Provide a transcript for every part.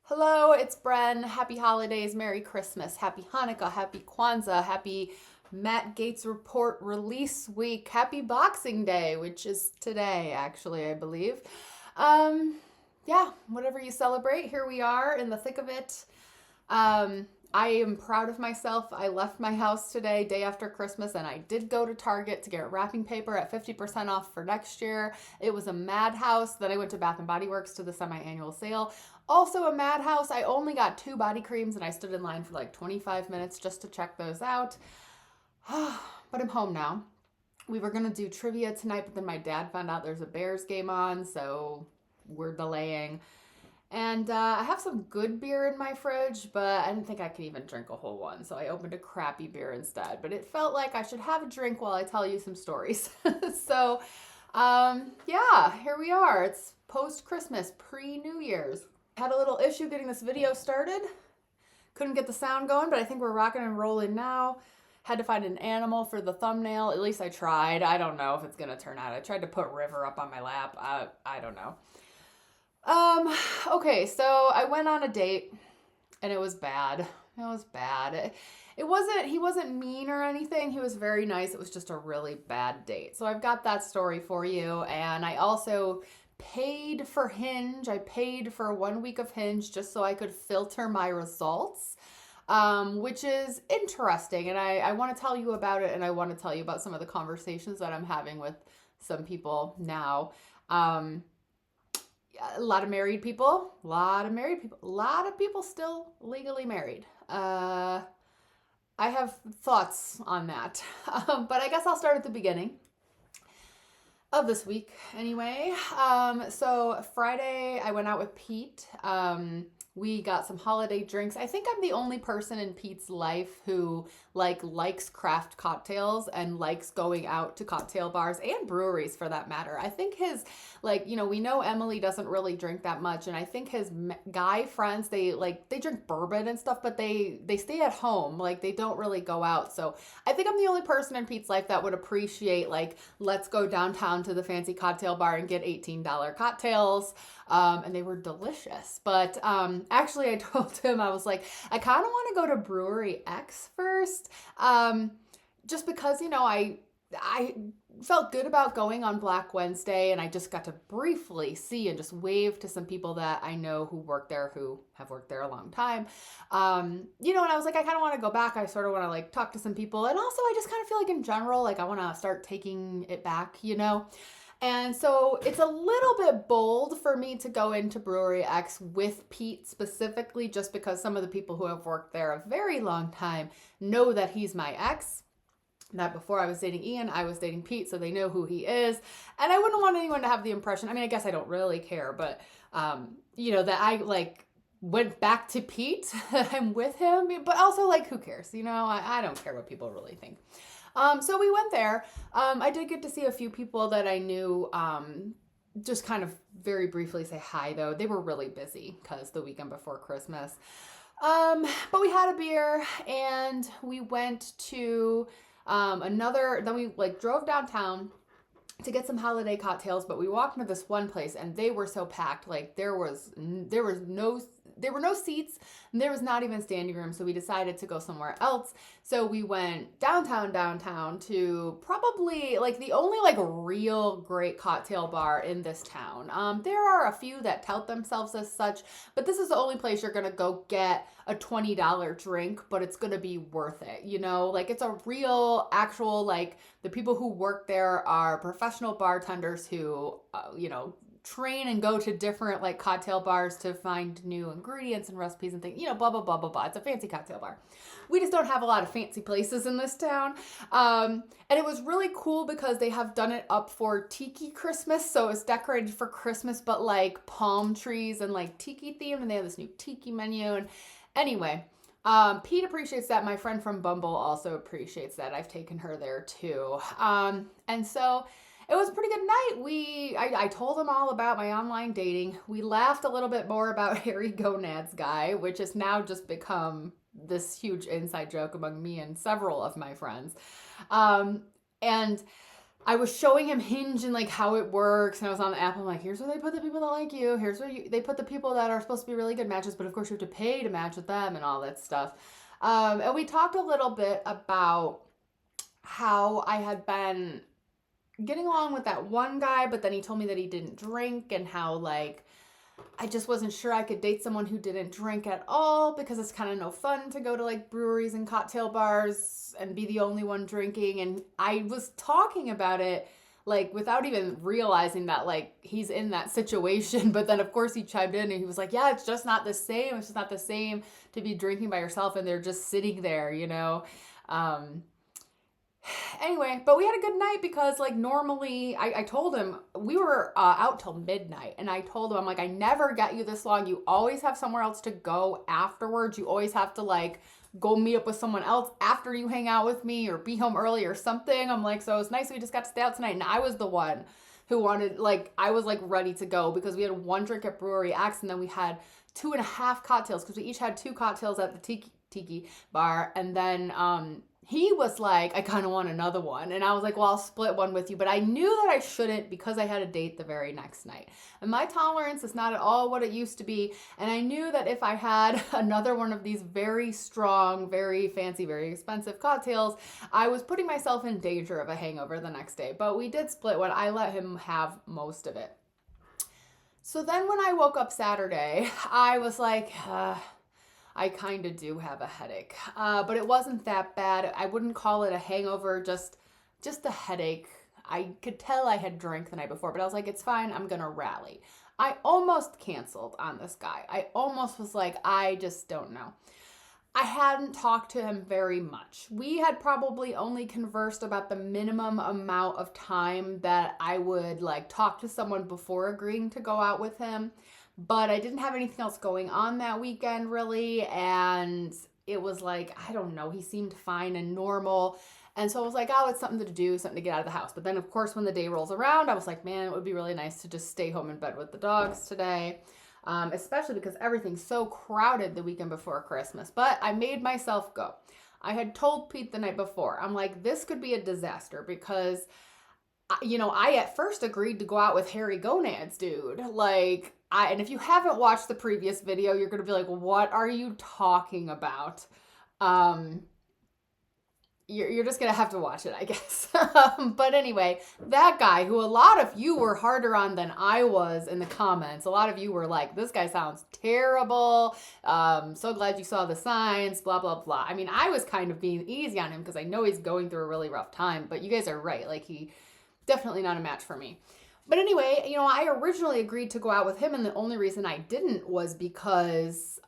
Hello, it's Bren. Happy holidays, Merry Christmas, Happy Hanukkah, Happy Kwanzaa, Happy Matt Gates Report release week, Happy Boxing Day, which is today, actually, I believe. Um, yeah, whatever you celebrate, here we are in the thick of it. I am proud of myself. I left my house today, day after Christmas, and I did go to Target to get wrapping paper at 50% off for next year. It was a madhouse. Then I went to Bath and Body Works to the semi-annual sale. Also a madhouse. I only got two body creams and I stood in line for like 25 minutes just to check those out. But I'm home now. We were gonna do trivia tonight, but then my dad found out there's a Bears game on, so we're delaying. And I have some good beer in my fridge, but I didn't think I could even drink a whole one. So I opened a crappy beer instead. But it felt like I should have a drink while I tell you some stories. So, yeah, here we are. It's post Christmas, pre New Year's. Had a little issue getting this video started. Couldn't get the sound going, but I think we're rocking and rolling now. Had to find an animal for the thumbnail. At least I tried. I don't know if it's going to turn out. I tried to put River up on my lap. I don't know. Um, okay, so I went on a date and it was bad. It was bad. He wasn't mean or anything. He was very nice. It was just a really bad date. So I've got that story for you. And I also paid for Hinge. I paid for 1 week of Hinge just so I could filter my results, which is interesting. And I want to tell you about it, and I want to tell you about some of the conversations that I'm having with some people now. A lot of married people, a lot of people still legally married. I have thoughts on that, but I guess I'll start at the beginning of this week anyway. So Friday I went out with Pete. We got some holiday drinks. I think I'm the only person in Pete's life who likes craft cocktails and likes going out to cocktail bars and breweries for that matter. I think his we know Emily doesn't really drink that much, and I think his guy friends they drink bourbon and stuff, but they stay at home. They don't really go out. So I think I'm the only person in Pete's life that would appreciate let's go downtown to the fancy cocktail bar and get $18 cocktails. And they were delicious. But actually, I told him, I was like, I kind of want to go to Brewery X first, just because, I felt good about going on Black Wednesday, and I just got to briefly see and just wave to some people that I know who work there, who have worked there a long time. And I was like, I kind of want to go back. I sort of want to talk to some people. And also, I just kind of feel like in general, I want to start taking it back. And so it's a little bit bold for me to go into Brewery X with Pete specifically, just because some of the people who have worked there a very long time know that he's my ex. That before I was dating Ian, I was dating Pete, so they know who he is. And I wouldn't want anyone to have the impression, I guess I don't really care, but, that I went back to Pete, I'm with him, but also who cares? I don't care what people really think. So we went there. I did get to see a few people that I knew, just kind of very briefly say hi, though. They were really busy because the weekend before Christmas. But we had a beer and we went to then we drove downtown to get some holiday cocktails, but we walked into this one place and they were so packed. There were no seats, and there was not even standing room, so we decided to go somewhere else. So we went downtown to probably the only real great cocktail bar in this town. There are a few that tout themselves as such, but this is the only place you're gonna go get a $20 drink, but it's gonna be worth it. It's a real actual the people who work there are professional bartenders who train and go to different cocktail bars to find new ingredients and recipes and things, blah, blah, blah, blah, blah. It's a fancy cocktail bar. We just don't have a lot of fancy places in this town. And it was really cool because they have done it up for Tiki Christmas. So it's decorated for Christmas, but palm trees and Tiki themed. And they have this new Tiki menu. And anyway, Pete appreciates that. My friend from Bumble also appreciates that. I've taken her there too. And so it was a pretty good night. I told him all about my online dating. We laughed a little bit more about Harry Gonads guy, which has now just become this huge inside joke among me and several of my friends. And I was showing him Hinge and like how it works, and I was on the app. I'm like, here's where they put the people that like you. Here's where they put the people that are supposed to be really good matches, but of course you have to pay to match with them and all that stuff. And we talked a little bit about how I had been getting along with that one guy, but then he told me that he didn't drink, and how like I just wasn't sure I could date someone who didn't drink at all, because it's kind of no fun to go to like breweries and cocktail bars and be the only one drinking. And I was talking about it like without even realizing that like he's in that situation. But then of course he chimed in and he was like, yeah, it's just not the same. It's just not the same to be drinking by yourself and they're just sitting there, you know? Anyway, but we had a good night because like normally I told him we were out till midnight, and I told him, I'm like, I never get you this long. You always have somewhere else to go afterwards. You always have to like go meet up with someone else after you hang out with me or be home early or something. I'm like, so it was nice we just got to stay out tonight. And I was the one who wanted, like, I was like ready to go because we had one drink at Brewery X and then we had 2.5 cocktails because we each had 2 cocktails at the tiki bar. And then he was like, I kind of want another one. And I was like, well, I'll split one with you. But I knew that I shouldn't because I had a date the very next night. And my tolerance is not at all what it used to be. And I knew that if I had another one of these very strong, very fancy, very expensive cocktails, I was putting myself in danger of a hangover the next day. But we did split one. I let him have most of it. So then when I woke up Saturday, I was like, I kind of do have a headache, but it wasn't that bad. I wouldn't call it a hangover, just a headache. I could tell I had drank the night before, but I was like, it's fine. I'm going to rally. I almost canceled on this guy. I almost was like, I just don't know. I hadn't talked to him very much. We had probably only conversed about the minimum amount of time that I would like talk to someone before agreeing to go out with him. But I didn't have anything else going on that weekend, really. And it was like, I don't know, he seemed fine and normal. And so I was like, oh, it's something to do, something to get out of the house. But then, of course, when the day rolls around, I was like, man, it would be really nice to just stay home in bed with the dogs today. Especially because everything's so crowded the weekend before Christmas. But I made myself go. I had told Pete the night before, I'm like, this could be a disaster because, you know, I at first agreed to go out with hairy gonads, dude. Like, and if you haven't watched the previous video, you're going to be like, what are you talking about? You're just going to have to watch it, I guess. But anyway, that guy who a lot of you were harder on than I was in the comments. A lot of you were like, this guy sounds terrible. So glad you saw the signs, blah, blah, blah. I mean, I was kind of being easy on him because I know he's going through a really rough time, but you guys are right. Like, he definitely not a match for me. But anyway, you know, I originally agreed to go out with him, and the only reason I didn't was because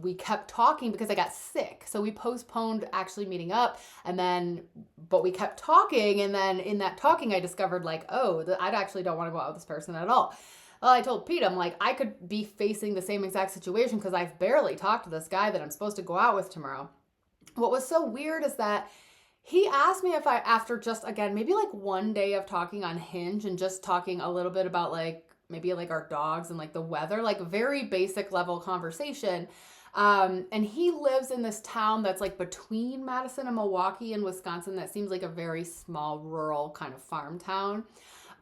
we kept talking because I got sick. So we postponed actually meeting up, but we kept talking, and then in that talking, I discovered like, oh, I actually don't want to go out with this person at all. Well, I told Pete, I'm like, I could be facing the same exact situation because I've barely talked to this guy that I'm supposed to go out with tomorrow. What was so weird is that he asked me if I, after just, again, maybe like one day of talking on Hinge and just talking a little bit about like, maybe like our dogs and like the weather, like very basic level conversation. And he lives in this town that's like between Madison and Milwaukee in Wisconsin. That seems like a very small, rural kind of farm town.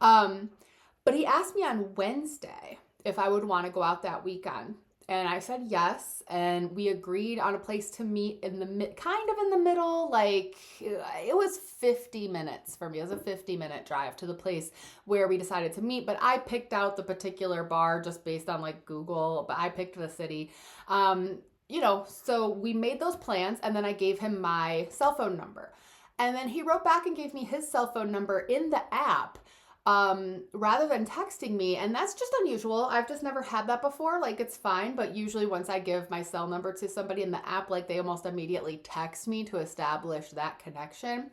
But he asked me on Wednesday if I would want to go out that weekend. And I said yes, and we agreed on a place to meet in the kind of in the middle, like it was 50 minutes for me. It was a 50-minute drive to the place where we decided to meet, but I picked out the particular bar just based on like Google, but I picked the city. You know, so we made those plans, and then I gave him my cell phone number. And then he wrote back and gave me his cell phone number in the app. Rather than texting me, and that's just unusual. I've just never had that before. Like, it's fine, but usually once I give my cell number to somebody in the app, like they almost immediately text me to establish that connection.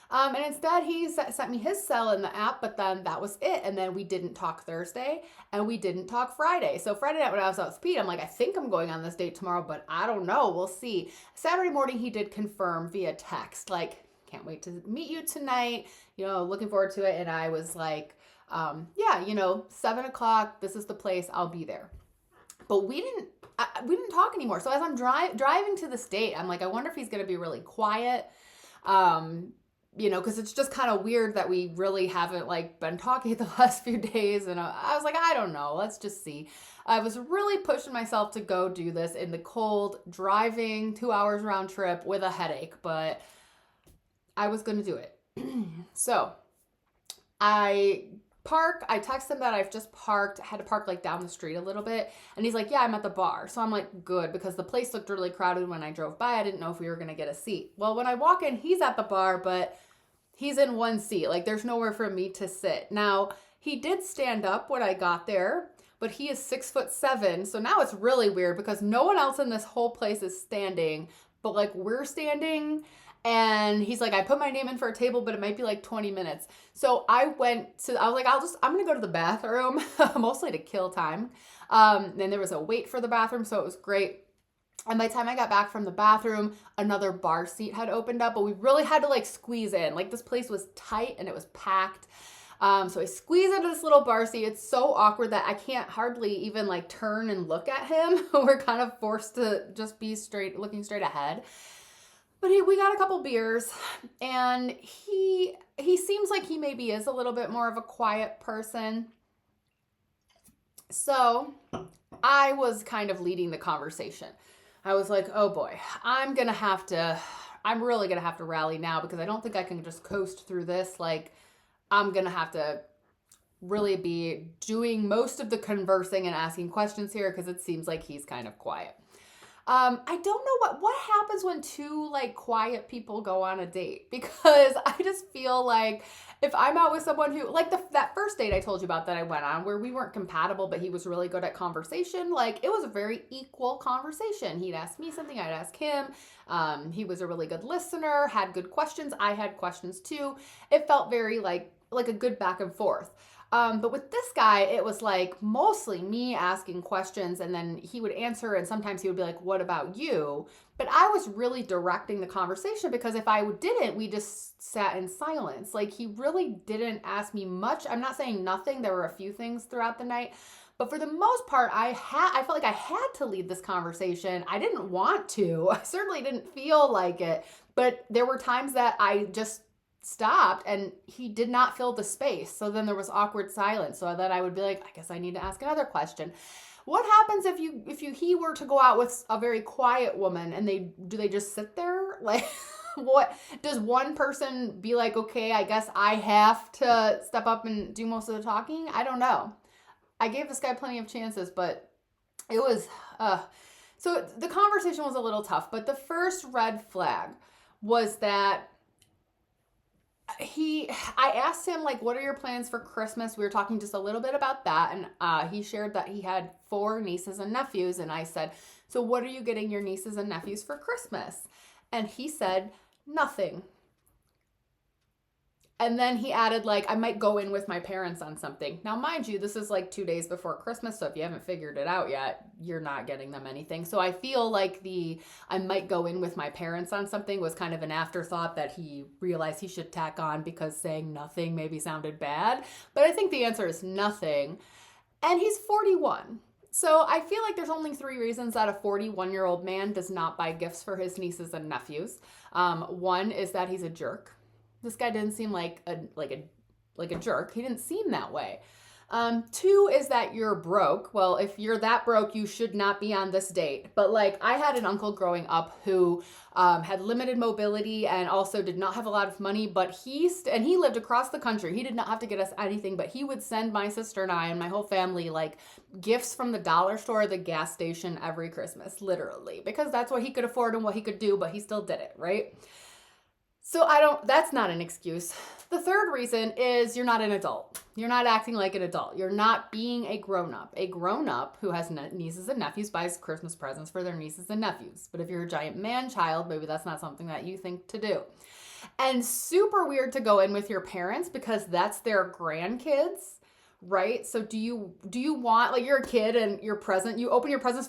And instead he sent me his cell in the app, but then that was it. And then we didn't talk Thursday and we didn't talk Friday. So Friday night when I was out with Pete, I'm like, I think I'm going on this date tomorrow, but I don't know. We'll see. Saturday morning, he did confirm via text, like, can't wait to meet you tonight, you know, looking forward to it. And I was like, yeah, you know, 7:00, this is the place, I'll be there. But we didn't talk anymore. So as I'm driving to this date, I'm like, I wonder if he's going to be really quiet. because it's just kind of weird that we really haven't like been talking the last few days. And I was like, I don't know, let's just see. I was really pushing myself to go do this in the cold, driving 2 hours round trip with a headache, but I was going to do it. So I text him that I've just parked, had to park like down the street a little bit. And he's like, yeah, I'm at the bar. So I'm like, good, because the place looked really crowded when I drove by. I didn't know if we were going to get a seat. Well, when I walk in, he's at the bar, but he's in one seat. Like there's nowhere for me to sit. Now, he did stand up when I got there, but he is 6'7". So now it's really weird because no one else in this whole place is standing, but like we're standing. And he's like, I put my name in for a table, but it might be like 20 minutes. So I was like, I'm going to go to the bathroom, mostly to kill time. Then there was a wait for the bathroom, so it was great. And by the time I got back from the bathroom, another bar seat had opened up, but we really had to like squeeze in. Like this place was tight and it was packed. So I squeeze into this little bar seat. It's so awkward that I can't hardly even like turn and look at him. We're kind of forced to just be looking straight ahead. But we got a couple beers, and he seems like he maybe is a little bit more of a quiet person. So I was kind of leading the conversation. I was like, oh boy, I'm really going to have to rally now because I don't think I can just coast through this. Like, I'm going to have to really be doing most of the conversing and asking questions here because it seems like he's kind of quiet. I don't know what happens when two like quiet people go on a date, because I just feel like if I'm out with someone who like that first date I told you about that I went on where we weren't compatible, but he was really good at conversation. Like it was a very equal conversation. He'd ask me something, I'd ask him. He was a really good listener, had good questions. I had questions too. It felt very like a good back and forth. But with this guy, it was like mostly me asking questions and then he would answer and sometimes he would be like, what about you? But I was really directing the conversation because if I didn't, we just sat in silence. Like he really didn't ask me much. I'm not saying nothing. There were a few things throughout the night, but for the most part, I felt like I had to lead this conversation. I didn't want to. I certainly didn't feel like it, but there were times that I just stopped and he did not fill the space. So then there was awkward silence. So then I would be like, I guess I need to ask another question. What happens if he were to go out with a very quiet woman and do they just sit there? Like what does one person be like, okay, I guess I have to step up and do most of the talking? I don't know. I gave this guy plenty of chances, but it was so the conversation was a little tough, but the first red flag was that I asked him, like, what are your plans for Christmas? We were talking just a little bit about that. And he shared that he had 4 nieces and nephews. And I said, so what are you getting your nieces and nephews for Christmas? And he said, nothing. And then he added, like, I might go in with my parents on something. Now, mind you, this is like 2 days before Christmas. So if you haven't figured it out yet, you're not getting them anything. So I feel like I might go in with my parents on something was kind of an afterthought that he realized he should tack on because saying nothing maybe sounded bad. But I think the answer is nothing. And he's 41. So I feel like there's only 3 reasons that a 41-year-old man does not buy gifts for his nieces and nephews. One is that he's a jerk. This guy didn't seem like a jerk. He didn't seem that way. 2 is that you're broke. Well, if you're that broke, you should not be on this date. But like I had an uncle growing up who had limited mobility and also did not have a lot of money, but he lived across the country. He did not have to get us anything, but he would send my sister and I and my whole family like gifts from the dollar store or the gas station every Christmas, literally, because that's what he could afford and what he could do, but he still did it, right? So that's not an excuse. The third reason is you're not an adult. You're not acting like an adult. You're not being a grown-up. A grown-up who has nieces and nephews buys Christmas presents for their nieces and nephews. But if you're a giant man-child, maybe that's not something that you think to do. And super weird to go in with your parents because that's their grandkids, right? So do you want, like you're a kid and your present, you open your presents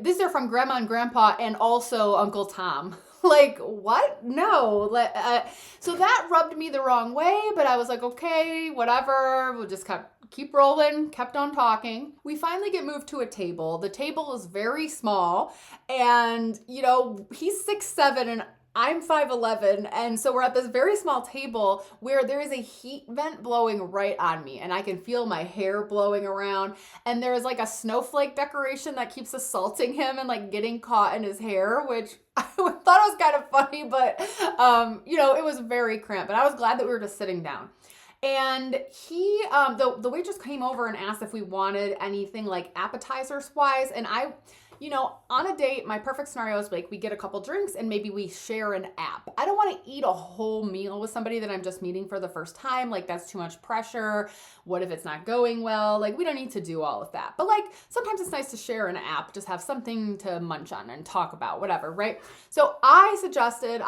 these are from grandma and grandpa and also Uncle Tom. Like, what? No. So that rubbed me the wrong way, but I was like, okay, whatever. We'll just keep rolling, kept on talking. We finally get moved to a table. The table is very small and, he's 6'7" and I'm 5'11", and so we're at this very small table where there is a heat vent blowing right on me, and I can feel my hair blowing around, and there is like a snowflake decoration that keeps assaulting him and like getting caught in his hair, which I thought it was kind of funny, but it was very cramped, but I was glad that we were just sitting down. And he, the waitress came over and asked if we wanted anything like appetizers wise. And on a date, my perfect scenario is like we get a couple drinks and maybe we share an app. I don't want to eat a whole meal with somebody that I'm just meeting for the first time. Like that's too much pressure. What if it's not going well? Like we don't need to do all of that. But like sometimes it's nice to share an app, just have something to munch on and talk about, whatever, right? So I suggested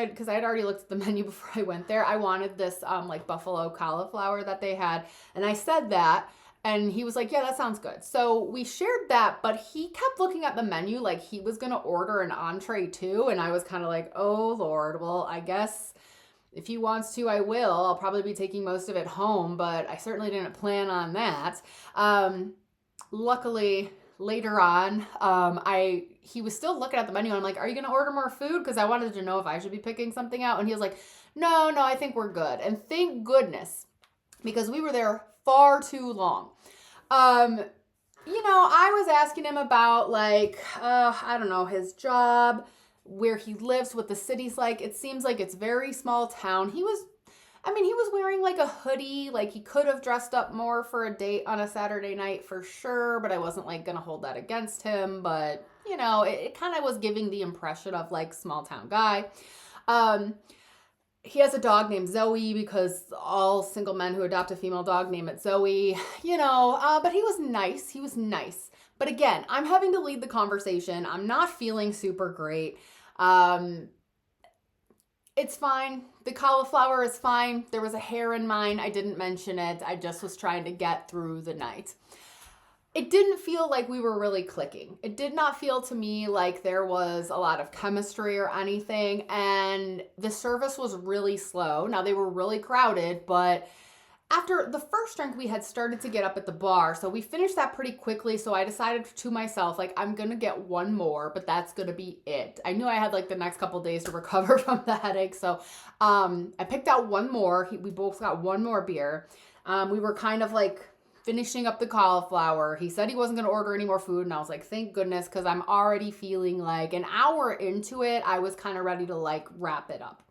because I had already looked at the menu before I went there. I wanted this like buffalo cauliflower that they had. And I said that. And he was like, yeah, that sounds good. So we shared that, but he kept looking at the menu like he was going to order an entree too. And I was kind of like, oh, Lord, well, I guess if he wants to, I will. I'll probably be taking most of it home, but I certainly didn't plan on that. Luckily, later on, he was still looking at the menu. And I'm like, are you going to order more food? Because I wanted to know if I should be picking something out. And he was like, no, I think we're good. And thank goodness, because we were there far too long. I was asking him about I don't know, his job, where he lives, what the city's like. It seems like it's very small town. He was wearing like a hoodie, like he could have dressed up more for a date on a Saturday night for sure, but I wasn't like going to hold that against him. But, it kind of was giving the impression of like small town guy. He has a dog named Zoe because all single men who adopt a female dog name it Zoe, but he was nice. But again, I'm having to lead the conversation. I'm not feeling super great. It's fine. The cauliflower is fine. There was a hair in mine. I didn't mention it. I just was trying to get through the night. It didn't feel like we were really clicking. It did not feel to me like there was a lot of chemistry or anything. And the service was really slow. Now they were really crowded, but after the first drink, we had started to get up at the bar. So we finished that pretty quickly. So I decided to myself, like, I'm going to get one more, but that's going to be it. I knew I had like the next couple days to recover from the headache. So I picked out one more. We both got one more beer. We were kind of like finishing up the cauliflower. He said he wasn't going to order any more food. And I was like, thank goodness, because I'm already feeling like an hour into it, I was kind of ready to like wrap it up.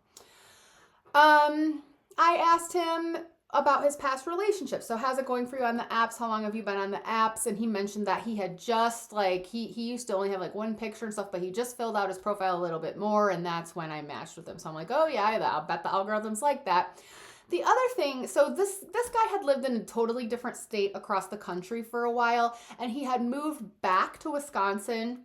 I asked him about his past relationships. So how's it going for you on the apps? How long have you been on the apps? And he mentioned that he had just like, he used to only have like one picture and stuff, but he just filled out his profile a little bit more. And that's when I matched with him. So I'm like, oh yeah, I'll bet the algorithm's like that. The other thing, so this guy had lived in a totally different state across the country for a while, and he had moved back to Wisconsin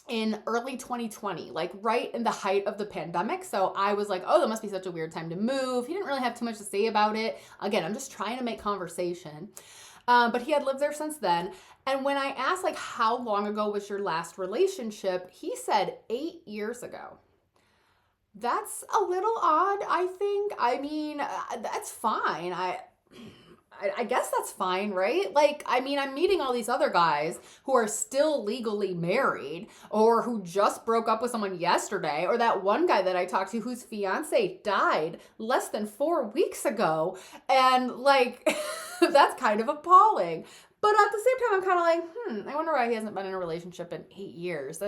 in early 2020, like right in the height of the pandemic. So I was like, oh, that must be such a weird time to move. He didn't really have too much to say about it. Again, I'm just trying to make conversation. But he had lived there since then. And when I asked like, how long ago was your last relationship? He said 8 years ago. That's a little odd, I think. I mean, that's fine. I guess that's fine, right? Like, I mean, I'm meeting all these other guys who are still legally married or who just broke up with someone yesterday, or that one guy that I talked to whose fiance died less than 4 weeks ago. And like, that's kind of appalling. But at the same time, I'm kind of like, I wonder why he hasn't been in a relationship in 8 years.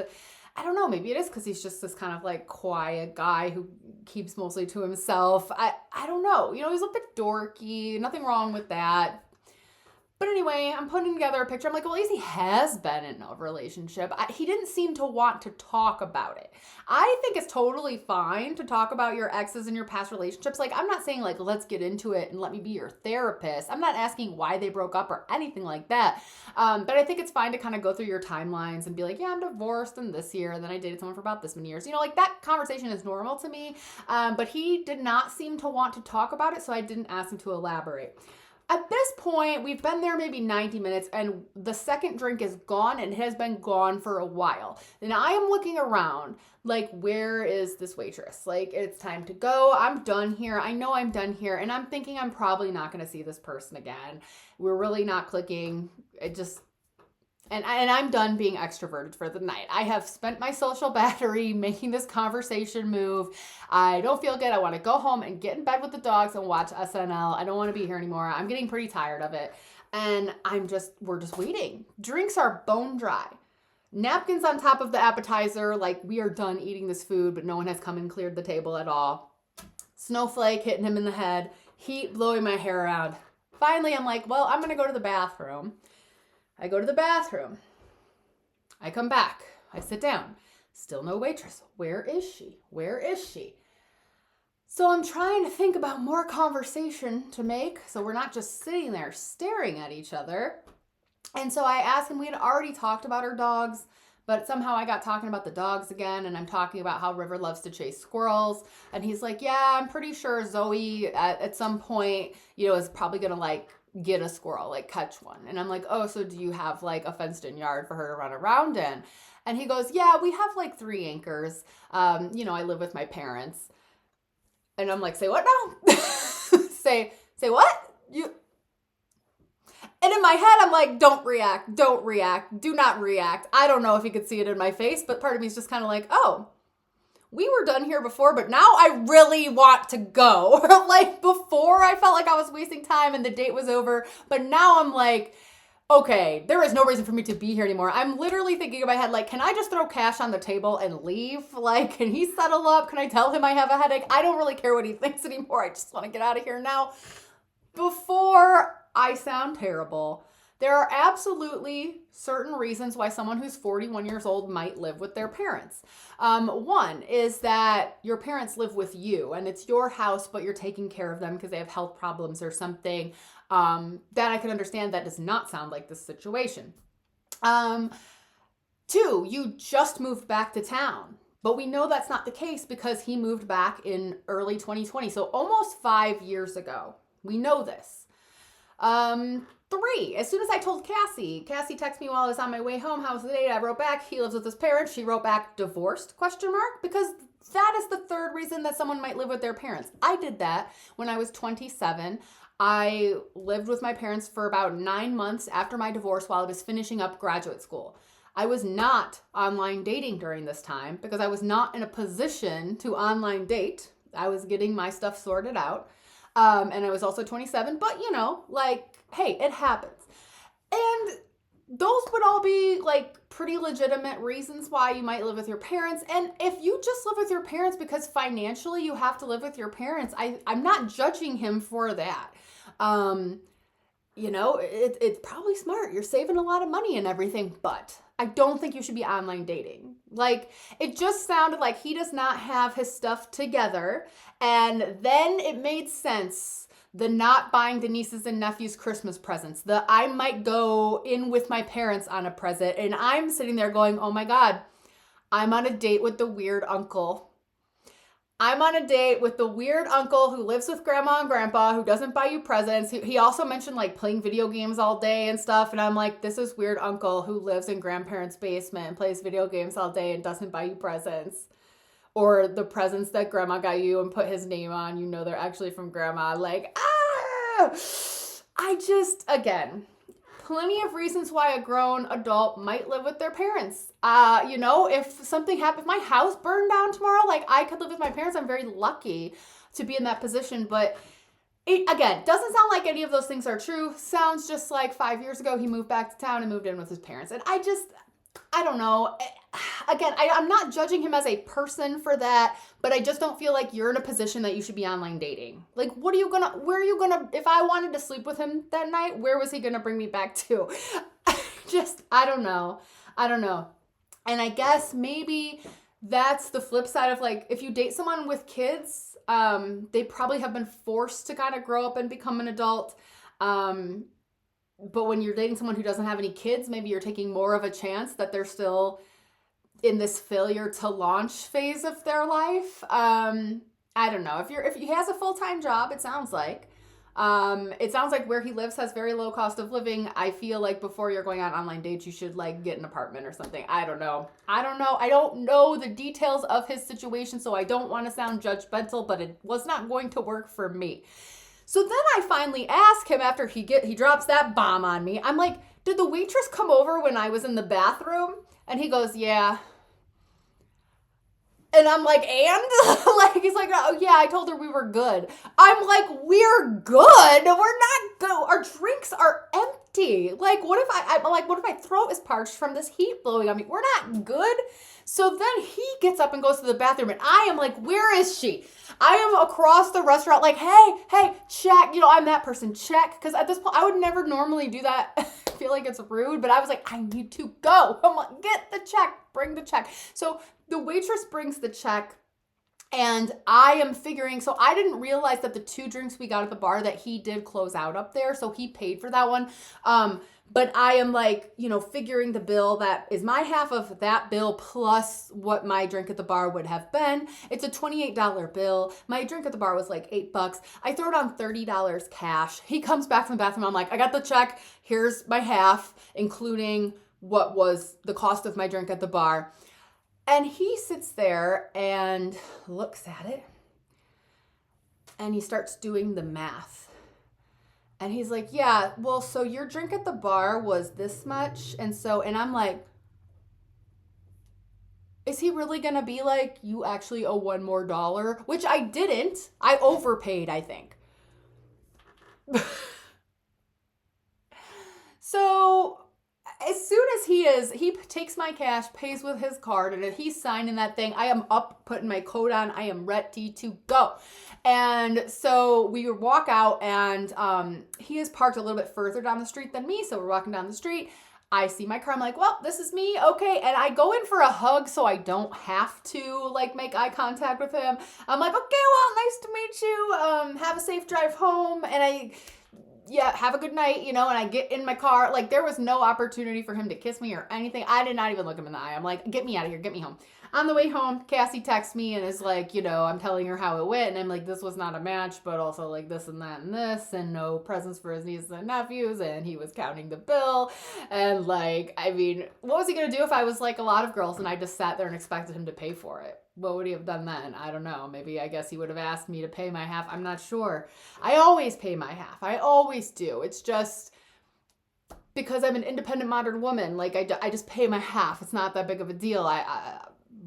I don't know, maybe it is because he's just this kind of like quiet guy who keeps mostly to himself. I don't know. He's a bit dorky. Nothing wrong with that. But anyway, I'm putting together a picture. I'm like, well, at least he has been in a relationship. He didn't seem to want to talk about it. I think it's totally fine to talk about your exes and your past relationships. Like, I'm not saying like, let's get into it and let me be your therapist. I'm not asking why they broke up or anything like that. But I think it's fine to kind of go through your timelines and be like, yeah, I'm divorced in this year. And then I dated someone for about this many years. Like that conversation is normal to me. But he did not seem to want to talk about it. So I didn't ask him to elaborate. At this point, we've been there maybe 90 minutes and the second drink is gone and it has been gone for a while. And I am looking around like, where is this waitress? Like, it's time to go. I'm done here. I know I'm done here. And I'm thinking I'm probably not going to see this person again. We're really not clicking. And I'm done being extroverted for the night. I have spent my social battery making this conversation move. I don't feel good. I want to go home and get in bed with the dogs and watch SNL. I don't want to be here anymore. I'm getting pretty tired of it. And we're just waiting. Drinks are bone dry. Napkins on top of the appetizer, like we are done eating this food, but no one has come and cleared the table at all. Snowflake hitting him in the head. Heat blowing my hair around. Finally, I'm like, well, I'm going to go to the bathroom. I go to the bathroom. I come back. I sit down. Still no waitress. Where is she? Where is she? So I'm trying to think about more conversation to make so we're not just sitting there staring at each other. And so I asked him, we had already talked about our dogs, but somehow I got talking about the dogs again, and I'm talking about how River loves to chase squirrels. And he's like, yeah, I'm pretty sure Zoe at some point, is probably going to like get a squirrel, like catch one. And I'm like, oh, so do you have like a fenced in yard for her to run around in? And he goes, yeah, we have like 3 anchors. I live with my parents. And I'm like, say what now? say what? And in my head, I'm like, don't react, do not react. I don't know if you could see it in my face, but part of me is just kind of like, oh, we were done here before, but now I really want to go. Like before I felt like I was wasting time and the date was over, but now I'm like, okay, there is no reason for me to be here anymore. I'm literally thinking in my head, like, can I just throw cash on the table and leave? Like, can he settle up? Can I tell him I have a headache? I don't really care what he thinks anymore. I just want to get out of here now. Before I sound terrible, there are absolutely certain reasons why someone who's 41 years old might live with their parents. One is that your parents live with you and it's your house, but you're taking care of them because they have health problems or something. That I can understand. That does not sound like this situation. 2, you just moved back to town, but we know that's not the case because he moved back in early 2020. So almost 5 years ago. We know this. 3, as soon as I told Cassie texted me while I was on my way home, how was the date? I wrote back, he lives with his parents. She wrote back, divorced, ? Because that is the 3rd reason that someone might live with their parents. I did that when I was 27. I lived with my parents for about 9 months after my divorce while I was finishing up graduate school. I was not online dating during this time because I was not in a position to online date. I was getting my stuff sorted out. And I was also 27, but hey, it happens. And those would all be like pretty legitimate reasons why you might live with your parents. And if you just live with your parents because financially you have to live with your parents, I'm not judging him for that. It's probably smart. You're saving a lot of money and everything, but I don't think you should be online dating. Like, it just sounded like he does not have his stuff together. And then it made sense. The not buying the nieces and nephews Christmas presents. The I might go in with my parents on a present. And I'm sitting there going, oh my God, I'm on a date with the weird uncle. I'm on a date with the weird uncle who lives with grandma and grandpa, who doesn't buy you presents. He also mentioned like playing video games all day and stuff. And I'm like, this is weird uncle who lives in grandparents' basement and plays video games all day and doesn't buy you presents. Or the presents that grandma got you and put his name on, they're actually from grandma. Like, again, plenty of reasons why a grown adult might live with their parents. If something happened, if my house burned down tomorrow, like I could live with my parents. I'm very lucky to be in that position. But it, again, doesn't sound like any of those things are true. Sounds just like 5 years ago, he moved back to town and moved in with his parents. And I don't know. Again, I'm not judging him as a person for that, but I just don't feel like you're in a position that you should be online dating. Like, where are you gonna, if I wanted to sleep with him that night, where was he gonna bring me back to? I don't know. And I guess maybe that's the flip side of like, if you date someone with kids, they probably have been forced to kind of grow up and become an adult. But when you're dating someone who doesn't have any kids, maybe you're taking more of a chance that they're still in this failure to launch phase of their life. I don't know. If he has a full-time job, it sounds like where he lives has very low cost of living. I feel like before you're going on online dates, you should like get an apartment or something. I don't know. I don't know the details of his situation, so I don't want to sound judgmental, but it was not going to work for me. So then I finally ask him after he drops that bomb on me. I'm like, did the waitress come over when I was in the bathroom? And he goes, yeah. And I'm like, and? Like, he's like, oh yeah, I told her we were good. I'm like, we're good? We're not good. Our drinks are empty. Like, what if my throat is parched from this heat blowing on me? We're not good. So then he gets up and goes to the bathroom, and I am like, where is she? I am across the restaurant like, hey, check. You know, I'm that person, check. Because at this point, I would never normally do that. I feel like it's rude, but I was like, I need to go. I'm like, get the check, bring the check. So the waitress brings the check, and I am figuring, so I didn't realize that the 2 drinks we got at the bar that he did close out up there, so he paid for that one. But I am like, you know, figuring the bill that is my half of that bill plus what my drink at the bar would have been. It's a $28 bill. My drink at the bar was like $8. I throw down $30 cash. He comes back from the bathroom. I'm like, I got the check. Here's my half, including what was the cost of my drink at the bar. And he sits there and looks at it, and he starts doing the math. And he's like, yeah, well, so your drink at the bar was this much. And I'm like, is he really going to be like, you actually owe $1 more? Which I didn't. I overpaid, I think. So as soon as he takes my cash, pays with his card, and if he's signing that thing, I am up, putting my coat on, I am ready to go. And so we walk out, and he is parked a little bit further down the street than me, so we're walking down the street. I see my car, I'm like, well, this is me, okay. And I go in for a hug so I don't have to like make eye contact with him. I'm like, okay, well, nice to meet you. Have a safe drive home. And have a good night, you know, and I get in my car. Like, there was no opportunity for him to kiss me or anything. I did not even look him in the eye. I'm like, get me out of here, get me home. On the way home, Cassie texts me and is like, you know, I'm telling her how it went. And I'm like, this was not a match, but also like this and that and this, and no presents for his nieces and nephews. And he was counting the bill. And like, I mean, what was he going to do if I was like a lot of girls and I just sat there and expected him to pay for it? What would he have done then? I don't know. Maybe I guess he would have asked me to pay my half. I'm not sure. I always pay my half. I always do. It's just because I'm an independent modern woman. Like, I just pay my half. It's not that big of a deal.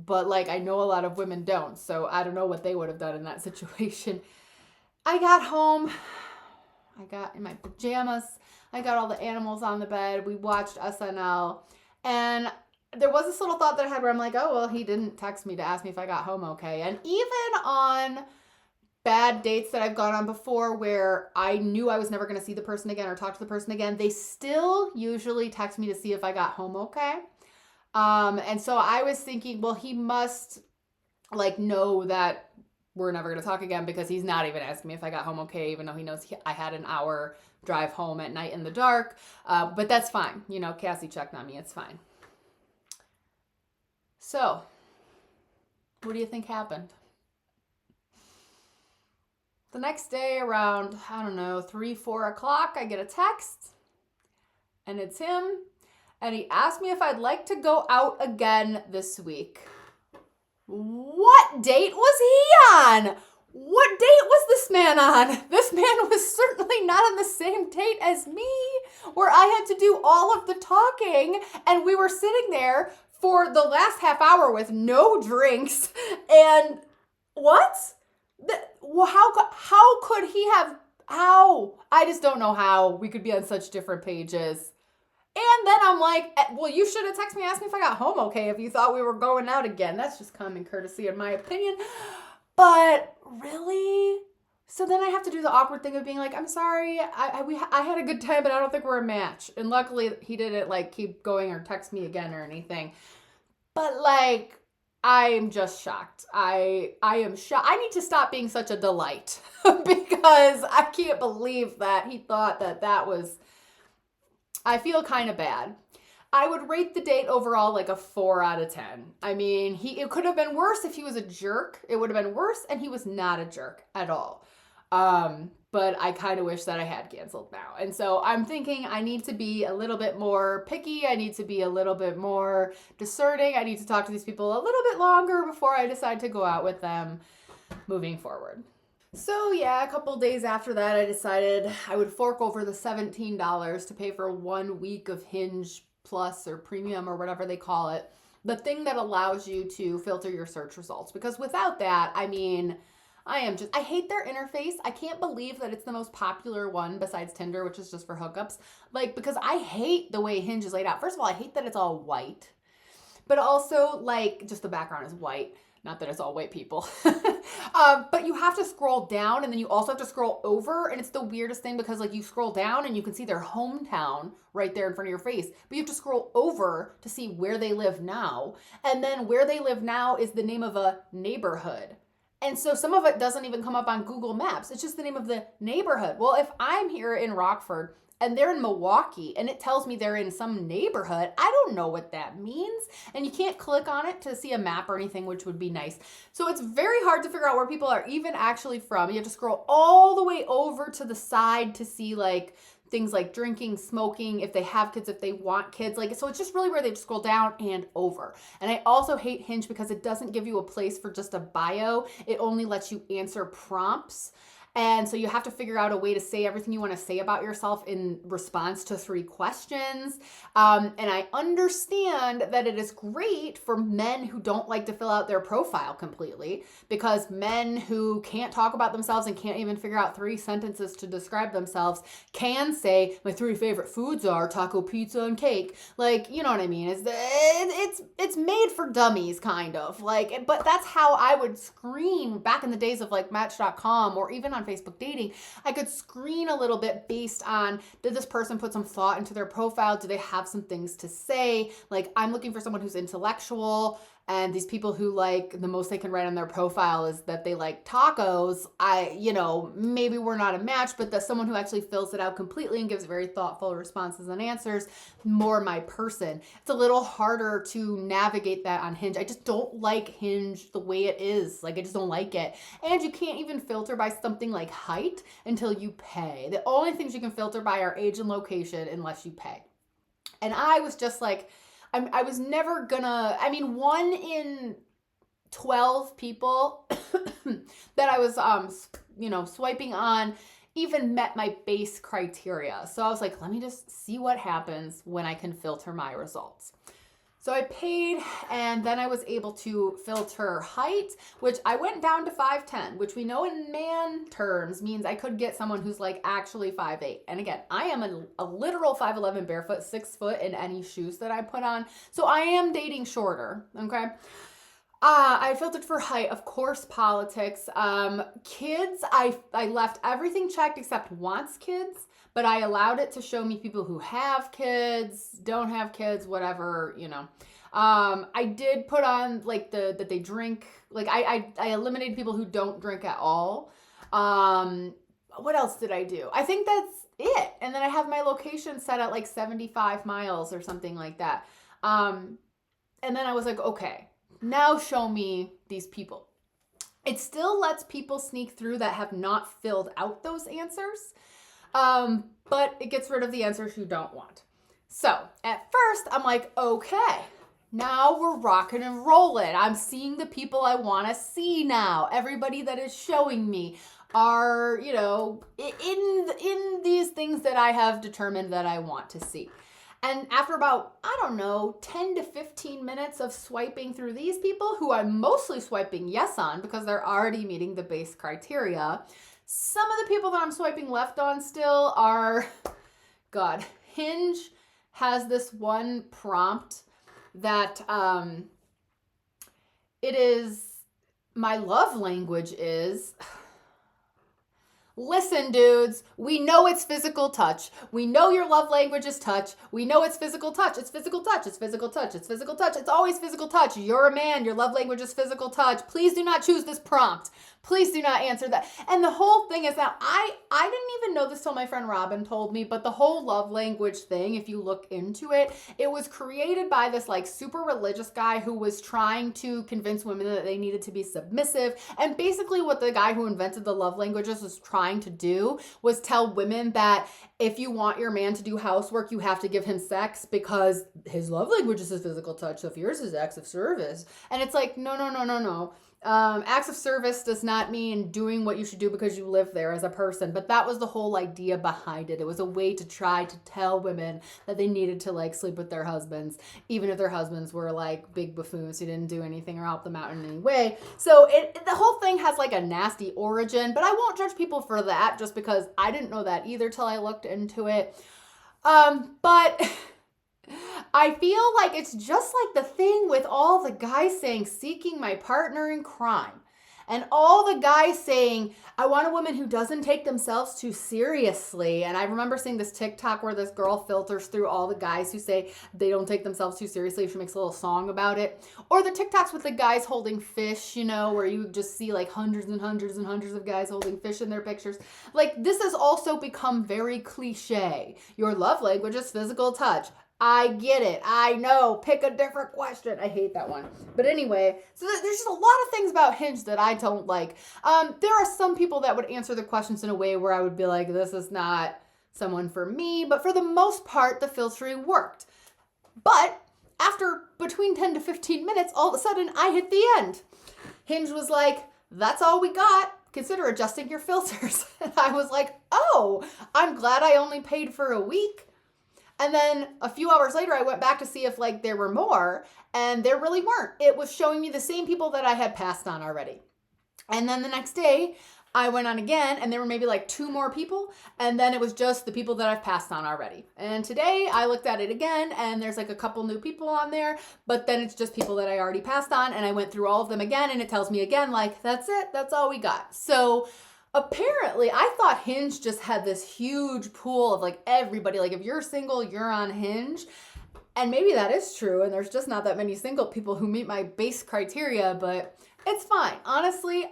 But like, I know a lot of women don't. So I don't know what they would have done in that situation. I got home. I got in my pajamas. I got all the animals on the bed. We watched SNL. And there was this little thought that I had where I'm like, oh, well, he didn't text me to ask me if I got home okay. And even on bad dates that I've gone on before where I knew I was never going to see the person again or talk to the person again, they still usually text me to see if I got home okay. And so I was thinking, well, he must like know that we're never going to talk again because he's not even asking me if I got home okay, even though he knows I had an hour drive home at night in the dark. But that's fine. You know, Cassie checked on me. It's fine. So, what do you think happened? The next day around, I don't know, 3, 4 o'clock, I get a text, and it's him, and he asked me if I'd like to go out again this week. What date was he on? What date was this man on? This man was certainly not on the same date as me, where I had to do all of the talking, and we were sitting there for the last half hour with no drinks, and what? How could he have, how? I just don't know how we could be on such different pages. And then I'm like, well, you should have texted me, asked me if I got home okay if you thought we were going out again. That's just common courtesy in my opinion. But really? So then I have to do the awkward thing of being like, I'm sorry, I had a good time, but I don't think we're a match. And luckily he didn't like keep going or text me again or anything. But like, I'm just shocked. I am shocked. I need to stop being such a delight because I can't believe that he thought that was, I feel kind of bad. I would rate the date overall like a 4 out of 10. I mean, it could have been worse if he was a jerk. It would have been worse, and he was not a jerk at all. But I kind of wish that I had canceled now. And so I'm thinking I need to be a little bit more picky. I need to be a little bit more discerning. I need to talk to these people a little bit longer before I decide to go out with them moving forward. So yeah, a couple days after that, I decided I would fork over the $17 to pay for 1 week of Hinge Plus or Premium or whatever they call it. The thing that allows you to filter your search results. Because without that, I mean, I hate their interface. I can't believe that it's the most popular one besides Tinder, which is just for hookups. Like, because I hate the way Hinge is laid out. First of all, I hate that it's all white, but also, like, just the background is white. Not that it's all white people. But you have to scroll down and then you also have to scroll over. And it's the weirdest thing because, like, you scroll down and you can see their hometown right there in front of your face. But you have to scroll over to see where they live now. And then where they live now is the name of a neighborhood. And so some of it doesn't even come up on Google Maps. It's just the name of the neighborhood. Well, if I'm here in Rockford and they're in Milwaukee and it tells me they're in some neighborhood, I don't know what that means. And you can't click on it to see a map or anything, which would be nice. So it's very hard to figure out where people are even actually from. You have to scroll all the way over to the side to see, like, things like drinking, smoking, if they have kids, if they want kids. Like, so it's just really where they scroll down and over. And I also hate Hinge because it doesn't give you a place for just a bio. It only lets you answer prompts. And so you have to figure out a way to say everything you want to say about yourself in response to 3 questions. And I understand that it is great for men who don't like to fill out their profile completely, because men who can't talk about themselves and can't even figure out 3 sentences to describe themselves can say, my 3 favorite foods are taco, pizza, and cake. Like, you know what I mean? It's made for dummies, kind of. Like, but that's how I would screen back in the days of, like, Match.com or even on Facebook dating. I could screen a little bit based on, did this person put some thought into their profile? Do they have some things to say? Like, I'm looking for someone who's intellectual, and these people who, like, the most they can write on their profile is that they like tacos. Maybe we're not a match, but that's someone who actually fills it out completely and gives very thoughtful responses and answers, more my person. It's a little harder to navigate that on Hinge. I just don't like Hinge the way it is. Like, I just don't like it. And you can't even filter by something like height until you pay. The only things you can filter by are age and location unless you pay. And I was just like, I was never gonna, 1 in 12 people that I was, swiping on even met my base criteria. So I was like, let me just see what happens when I can filter my results. So I paid, and then I was able to filter height, which I went down to 5'10", which we know in man terms means I could get someone who's like actually 5'8". And again, I am a literal 5'11" barefoot, 6 foot in any shoes that I put on. So I am dating shorter, okay? I filtered for height, of course, politics. Kids, I left everything checked except wants kids, but I allowed it to show me people who have kids, don't have kids, whatever, I did put on, like, that they drink. Like, I eliminated people who don't drink at all. What else did I do? I think that's it. And then I have my location set at like 75 miles or something like that. And then I was like, okay, now show me these people. It still lets people sneak through that have not filled out those answers, but it gets rid of the answers you don't want. So at first I'm like, okay, now we're rocking and rolling. I'm seeing the people I want to see now. Everybody that is showing me are, in these things that I have determined that I want to see. And after about, 10 to 15 minutes of swiping through these people, who I'm mostly swiping yes on because they're already meeting the base criteria, some of the people that I'm swiping left on still are, God, Hinge has this one prompt that it is, my love language is... Listen, dudes, we know it's physical touch. We know your love language is touch. We know it's physical touch. It's physical touch. It's physical touch. It's physical touch. It's always physical touch. You're a man. Your love language is physical touch. Please do not choose this prompt. Please do not answer that. And the whole thing is that I didn't even know this till my friend Robin told me, but the whole love language thing, if you look into it, it was created by this like super religious guy who was trying to convince women that they needed to be submissive. And basically what the guy who invented the love languages was trying to do was tell women that if you want your man to do housework, you have to give him sex because his love language is his physical touch. So if yours is acts of service. And it's like, no, no, no, no, no. Acts of service does not mean doing what you should do because you live there as a person, but that was the whole idea behind it. It was a way to try to tell women that they needed to like sleep with their husbands, even if their husbands were like big buffoons who didn't do anything or help them out in any way. So the whole thing has like a nasty origin, but I won't judge people for that just because I didn't know that either till I looked into it. But I feel like it's just like the thing with all the guys saying, seeking my partner in crime. And all the guys saying, I want a woman who doesn't take themselves too seriously. And I remember seeing this TikTok where this girl filters through all the guys who say they don't take themselves too seriously. She makes a little song about it. Or the TikToks with the guys holding fish, you know, where you just see like hundreds and hundreds and hundreds of guys holding fish in their pictures. Like, this has also become very cliche. Your love language is physical touch. I get it. I know. Pick a different question. I hate that one. But anyway, so there's just a lot of things about Hinge that I don't like. There are some people that would answer the questions in a way where I would be like, this is not someone for me. But for the most part, the filtering worked. But after between 10 to 15 minutes, all of a sudden, I hit the end. Hinge was like, that's all we got. Consider adjusting your filters. And I was like, oh, I'm glad I only paid for a week. And then a few hours later, I went back to see if like there were more, and there really weren't. It was showing me the same people that I had passed on already. And then the next day, I went on again, and there were maybe like 2 more people, and then it was just the people that I've passed on already. And today, I looked at it again, and there's like a couple new people on there, but then it's just people that I already passed on, and I went through all of them again, and it tells me again, like, that's it, that's all we got. So apparently, I thought Hinge just had this huge pool of like everybody. Like if you're single, you're on Hinge. And maybe that is true. And there's just not that many single people who meet my base criteria, but it's fine. Honestly,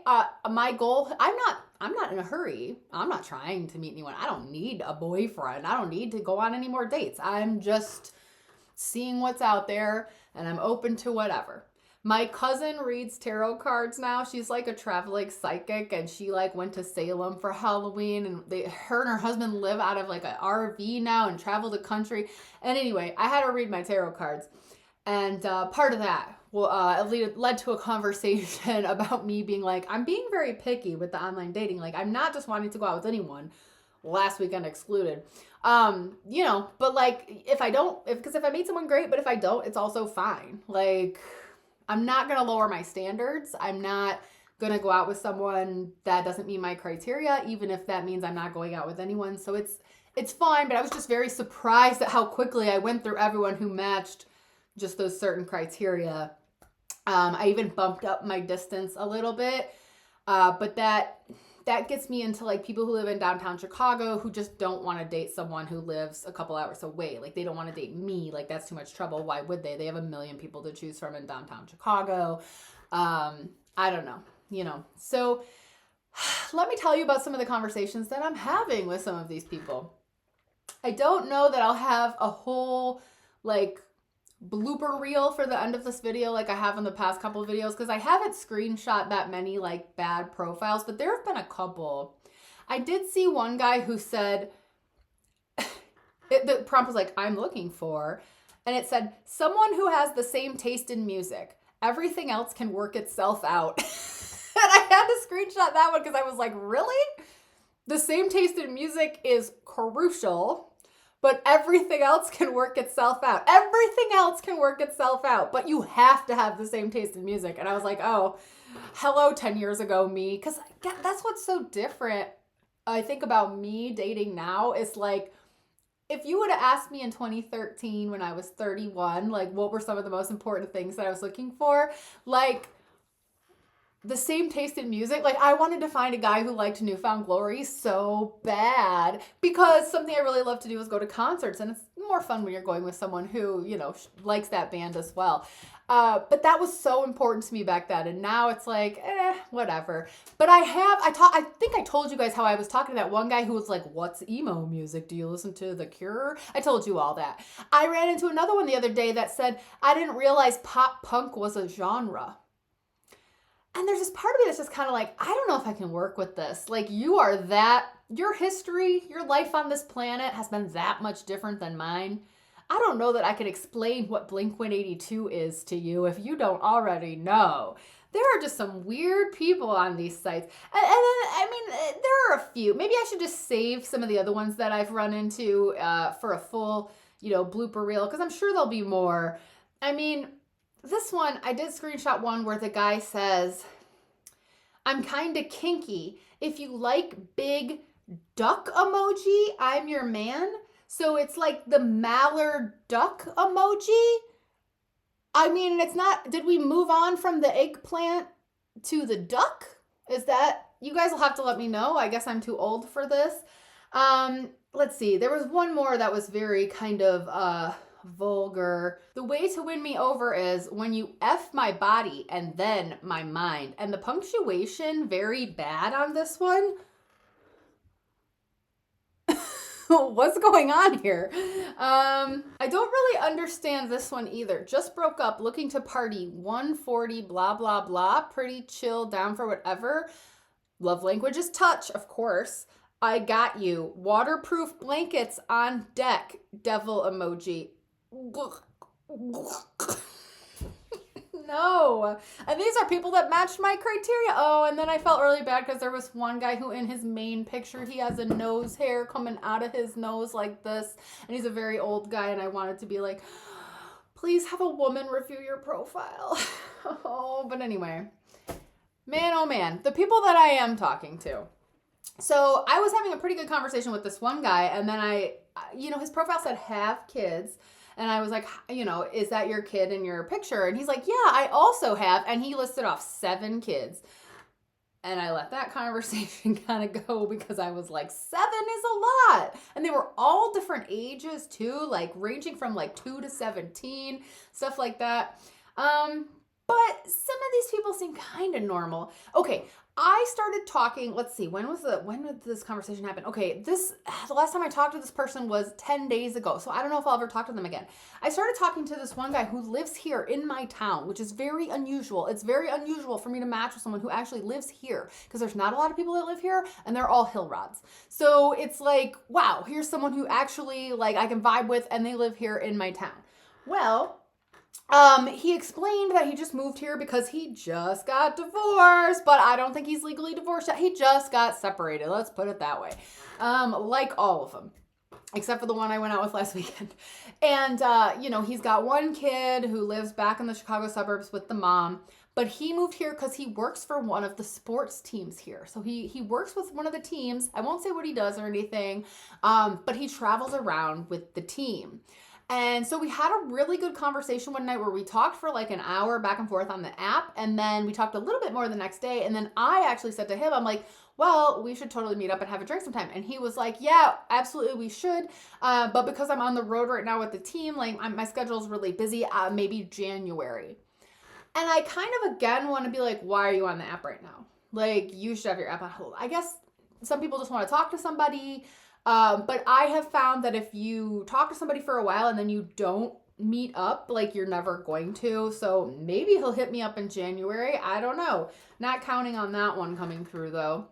my goal, I'm not in a hurry. I'm not trying to meet anyone. I don't need a boyfriend. I don't need to go on any more dates. I'm just seeing what's out there and I'm open to whatever. My cousin reads tarot cards now. She's like a traveling psychic, and she like went to Salem for Halloween, and her and her husband live out of like an RV now and travel the country. And anyway, I had her read my tarot cards, and part of that led to a conversation about me being like, I'm being very picky with the online dating. Like, I'm not just wanting to go out with anyone, last weekend excluded. You know, but like if I meet someone, great, but if I don't, it's also fine. Like, I'm not going to lower my standards. I'm not going to go out with someone that doesn't meet my criteria, even if that means I'm not going out with anyone. So it's fine, but I was just very surprised at how quickly I went through everyone who matched just those certain criteria. I even bumped up my distance a little bit, but that gets me into like people who live in downtown Chicago who just don't want to date someone who lives a couple hours away. Like, they don't want to date me. Like, that's too much trouble. Why would they? They have a million people to choose from in downtown Chicago. I don't know, you know. So let me tell you about some of the conversations that I'm having with some of these people. I don't know that I'll have a whole like blooper reel for the end of this video like I have in the past couple of videos, because I haven't screenshot that many like bad profiles, but there have been a couple. I did see one guy who said, the prompt was like, I'm looking for, and it said, someone who has the same taste in music. Everything else can work itself out. And I had to screenshot that one because I was like, really? The same taste in music is crucial, but everything else can work itself out. Everything else can work itself out, but you have to have the same taste in music. And I was like, oh, hello 10 years ago me. Because that's what's so different, I think, about me dating now. Is like, if you would have asked me in 2013 when I was 31, like, what were some of the most important things that I was looking for? Like, the same taste in music. Like, I wanted to find a guy who liked New Found Glory so bad, because something I really love to do is go to concerts, and it's more fun when you're going with someone who, you know, likes that band as well. But that was so important to me back then, and now it's like, whatever. But I think I told you guys how I was talking to that one guy who was like, what's emo music? Do you listen to The Cure? I told you all that. I ran into another one the other day that said, I didn't realize pop punk was a genre. And there's this part of me that's just kind of like, I don't know if I can work with this. Like, your history, your life on this planet has been that much different than mine. I don't know that I can explain what Blink-182 is to you if you don't already know. There are just some weird people on these sites. And then, I mean, there are a few. Maybe I should just save some of the other ones that I've run into for a full, blooper reel, because I'm sure there'll be more. I mean, this one, I did screenshot one where the guy says, I'm kind of kinky. If you like big duck emoji, I'm your man. So it's like the mallard duck emoji. I mean, it's not, did we move on from the eggplant to the duck? Is that, you guys will have to let me know. I guess I'm too old for this. Let's see. There was one more that was very kind of vulgar. The way to win me over is when you F my body and then my mind. And the punctuation, very bad on this one. What's going on here? I don't really understand this one either. Just broke up, looking to party, 140, blah, blah, blah. Pretty chill, down for whatever. Love language is touch, of course. I got you. Waterproof blankets on deck. Devil emoji. No. And these are people that matched my criteria. Oh, and then I felt really bad because there was one guy who in his main picture, he has a nose hair coming out of his nose like this. And he's a very old guy. And I wanted to be like, please have a woman review your profile. Oh, but anyway. Man, oh man. The people that I am talking to. So I was having a pretty good conversation with this one guy. And then his profile said have kids. And I was like, is that your kid in your picture? And he's like, yeah, I also have. And he listed off 7 kids. And I let that conversation kind of go because I was like, 7 is a lot. And they were all different ages too, like ranging from like 2 to 17, stuff like that. But some of these people seem kind of normal. Okay, I started talking, let's see, when did this conversation happen? Okay, the last time I talked to this person was 10 days ago, so I don't know if I'll ever talk to them again. I started talking to this one guy who lives here in my town, which is very unusual. It's very unusual for me to match with someone who actually lives here, because there's not a lot of people that live here, and they're all hill rods. So it's like, wow, here's someone who actually, like, I can vibe with, and they live here in my town. Well, he explained that he just moved here because he just got divorced, but I don't think he's legally divorced yet. He just got separated. Let's put it that way. Like all of them, except for the one I went out with last weekend. And, he's got one kid who lives back in the Chicago suburbs with the mom, but he moved here because he works for one of the sports teams here. So he works with one of the teams. I won't say what he does or anything, but he travels around with the team. And so we had a really good conversation one night where we talked for like an hour back and forth on the app. And then we talked a little bit more the next day. And then I actually said to him, I'm like, well, we should totally meet up and have a drink sometime. And he was like, yeah, absolutely, we should. But because I'm on the road right now with the team, like my schedule's really busy, maybe January. And I kind of, again, want to be like, why are you on the app right now? Like, you should have your app on hold. I guess some people just want to talk to somebody. But I have found that if you talk to somebody for a while and then you don't meet up, like you're never going to. So maybe he'll hit me up in January. I don't know. Not counting on that one coming through though.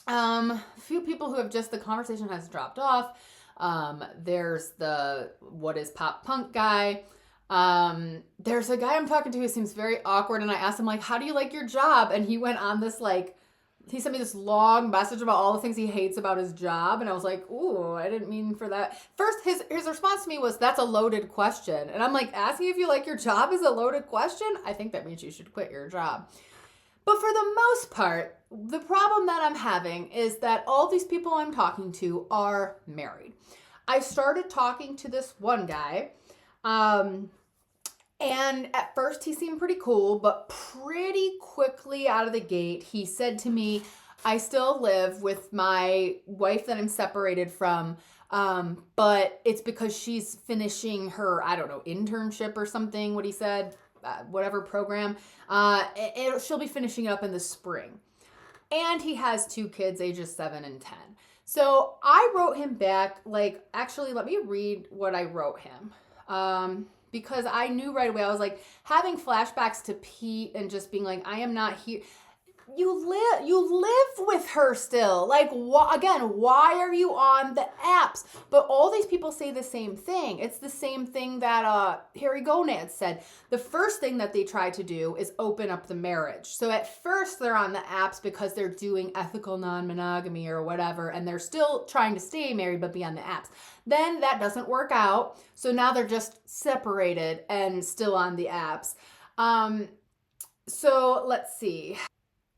A few people who have the conversation has dropped off. There's the what is pop punk guy. There's a guy I'm talking to who seems very awkward. And I asked him like, how do you like your job? And he went on this he sent me this long message about all the things he hates about his job. And I was like, ooh, I didn't mean for that. First, his response to me was, that's a loaded question. And I'm like, asking if you like your job is a loaded question? I think that means you should quit your job. But for the most part, the problem that I'm having is that all these people I'm talking to are married. I started talking to this one guy, and at first he seemed pretty cool, but pretty quickly out of the gate, he said to me, I still live with my wife that I'm separated from, but it's because she's finishing her, I don't know, internship or something, what he said, whatever program. She'll be finishing up in the spring. And he has 2 kids, ages 7 and 10. So I wrote him back, actually, let me read what I wrote him. because I knew right away. I was like having flashbacks to Pete and just being like, I am not here. You live with her still. Like, why are you on the apps? But all these people say the same thing. It's the same thing that Harry Gonads said. The first thing that they try to do is open up the marriage. So at first they're on the apps because they're doing ethical non-monogamy or whatever, and they're still trying to stay married but be on the apps. Then that doesn't work out. So now they're just separated and still on the apps. So let's see.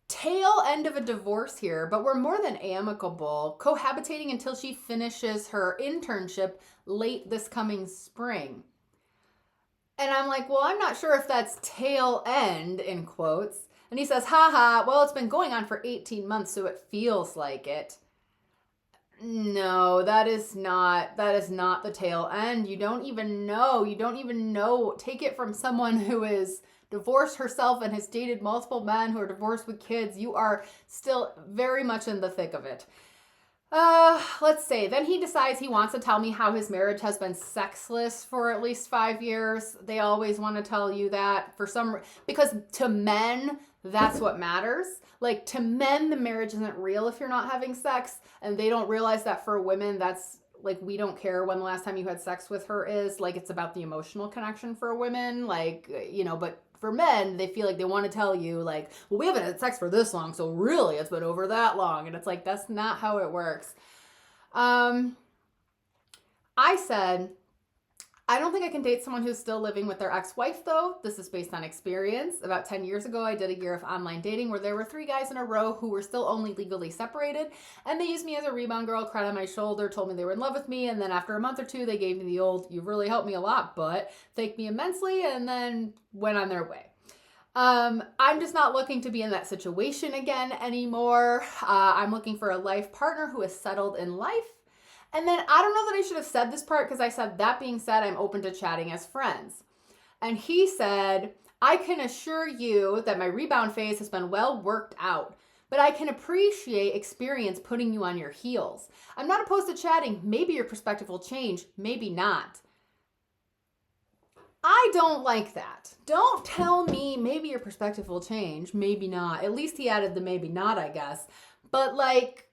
Tail end of a divorce here, but we're more than amicable, cohabitating until she finishes her internship late this coming spring. And I'm like, well, I'm not sure if that's tail end, in quotes. And he says, haha, well, it's been going on for 18 months, so it feels like it. No, that is not the tail end. You don't even know. Take it from someone who is divorced herself and has dated multiple men who are divorced with kids. You are still very much in the thick of it. Let's say, then he decides he wants to tell me how his marriage has been sexless for at least 5 years. They always want to tell you that because to men, that's what matters. Like, to men, the marriage isn't real if you're not having sex, and they don't realize that for women, that's like, we don't care when the last time you had sex with her is. Like, it's about the emotional connection for women, like, but for men, they feel like they want to tell you, like, well, we haven't had sex for this long, so really it's been over that long. And it's like, that's not how it works. I said, I don't think I can date someone who's still living with their ex-wife, though. This is based on experience. About 10 years ago, I did a year of online dating where there were 3 guys in a row who were still only legally separated, and they used me as a rebound girl, cried on my shoulder, told me they were in love with me, and then after a month or 2, they gave me the old, you've really helped me a lot, but thanked me immensely, and then went on their way. I'm just not looking to be in that situation again anymore. I'm looking for a life partner who is settled in life. And then I don't know that I should have said this part because I said, that being said, I'm open to chatting as friends. And he said, I can assure you that my rebound phase has been well worked out, but I can appreciate experience putting you on your heels. I'm not opposed to chatting. Maybe your perspective will change, maybe not. I don't like that. Don't tell me maybe your perspective will change, maybe not. At least he added the maybe not, I guess. But like,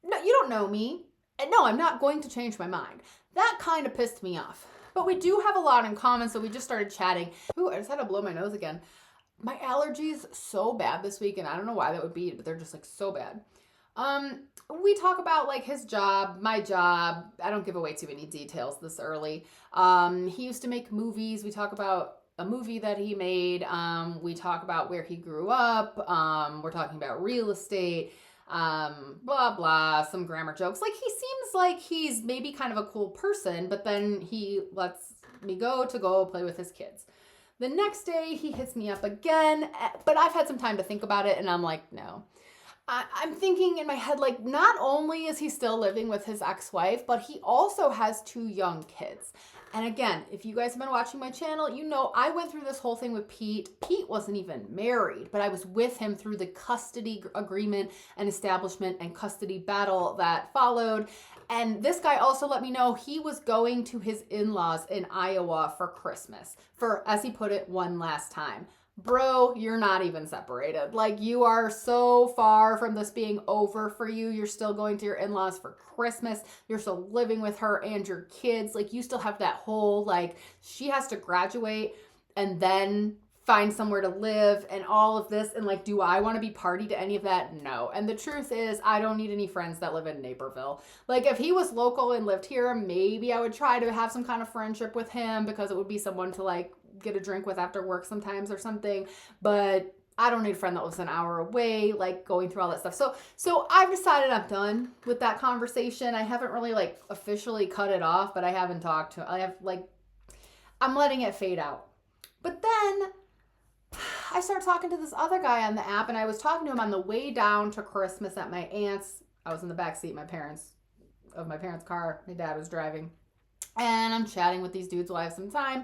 no, you don't know me. And no, I'm not going to change my mind. That kind of pissed me off. But we do have a lot in common, so we just started chatting. Ooh, I just had to blow my nose again. My allergies so bad this week, and I don't know why that would be, but they're just like so bad. We talk about like his job, my job. I don't give away too many details this early. He used to make movies. We talk about a movie that he made. We talk about where he grew up. We're talking about real estate. Blah, blah, some grammar jokes. Like, he seems like he's maybe kind of a cool person, but then he lets me go play with his kids. The next day, he hits me up again, but I've had some time to think about it, and I'm like, no. I'm thinking in my head, like, not only is he still living with his ex-wife, but he also has 2 young kids. And again, if you guys have been watching my channel, you know I went through this whole thing with Pete. Pete wasn't even married, but I was with him through the custody agreement and establishment and custody battle that followed. And this guy also let me know he was going to his in-laws in Iowa for Christmas, for, as he put it, one last time. Bro, you're not even separated. Like, you are so far from this being over for you. You're still going to your in-laws for Christmas. You're still living with her and your kids. Like, you still have that whole, like, she has to graduate and then find somewhere to live and all of this. And like, do I want to be party to any of that? No. And the truth is, I don't need any friends that live in Naperville. Like, if he was local and lived here, maybe I would try to have some kind of friendship with him because it would be someone to like get a drink with after work sometimes or something. But I don't need a friend that lives an hour away, like going through all that stuff. So I've decided I'm done with that conversation. I haven't really like officially cut it off, but I haven't talked to, I'm letting it fade out. But then I started talking to this other guy on the app, and I was talking to him on the way down to Christmas at my aunt's. I was in the back seat of my parents' car. My dad was driving. And I'm chatting with these dudes while I have some time.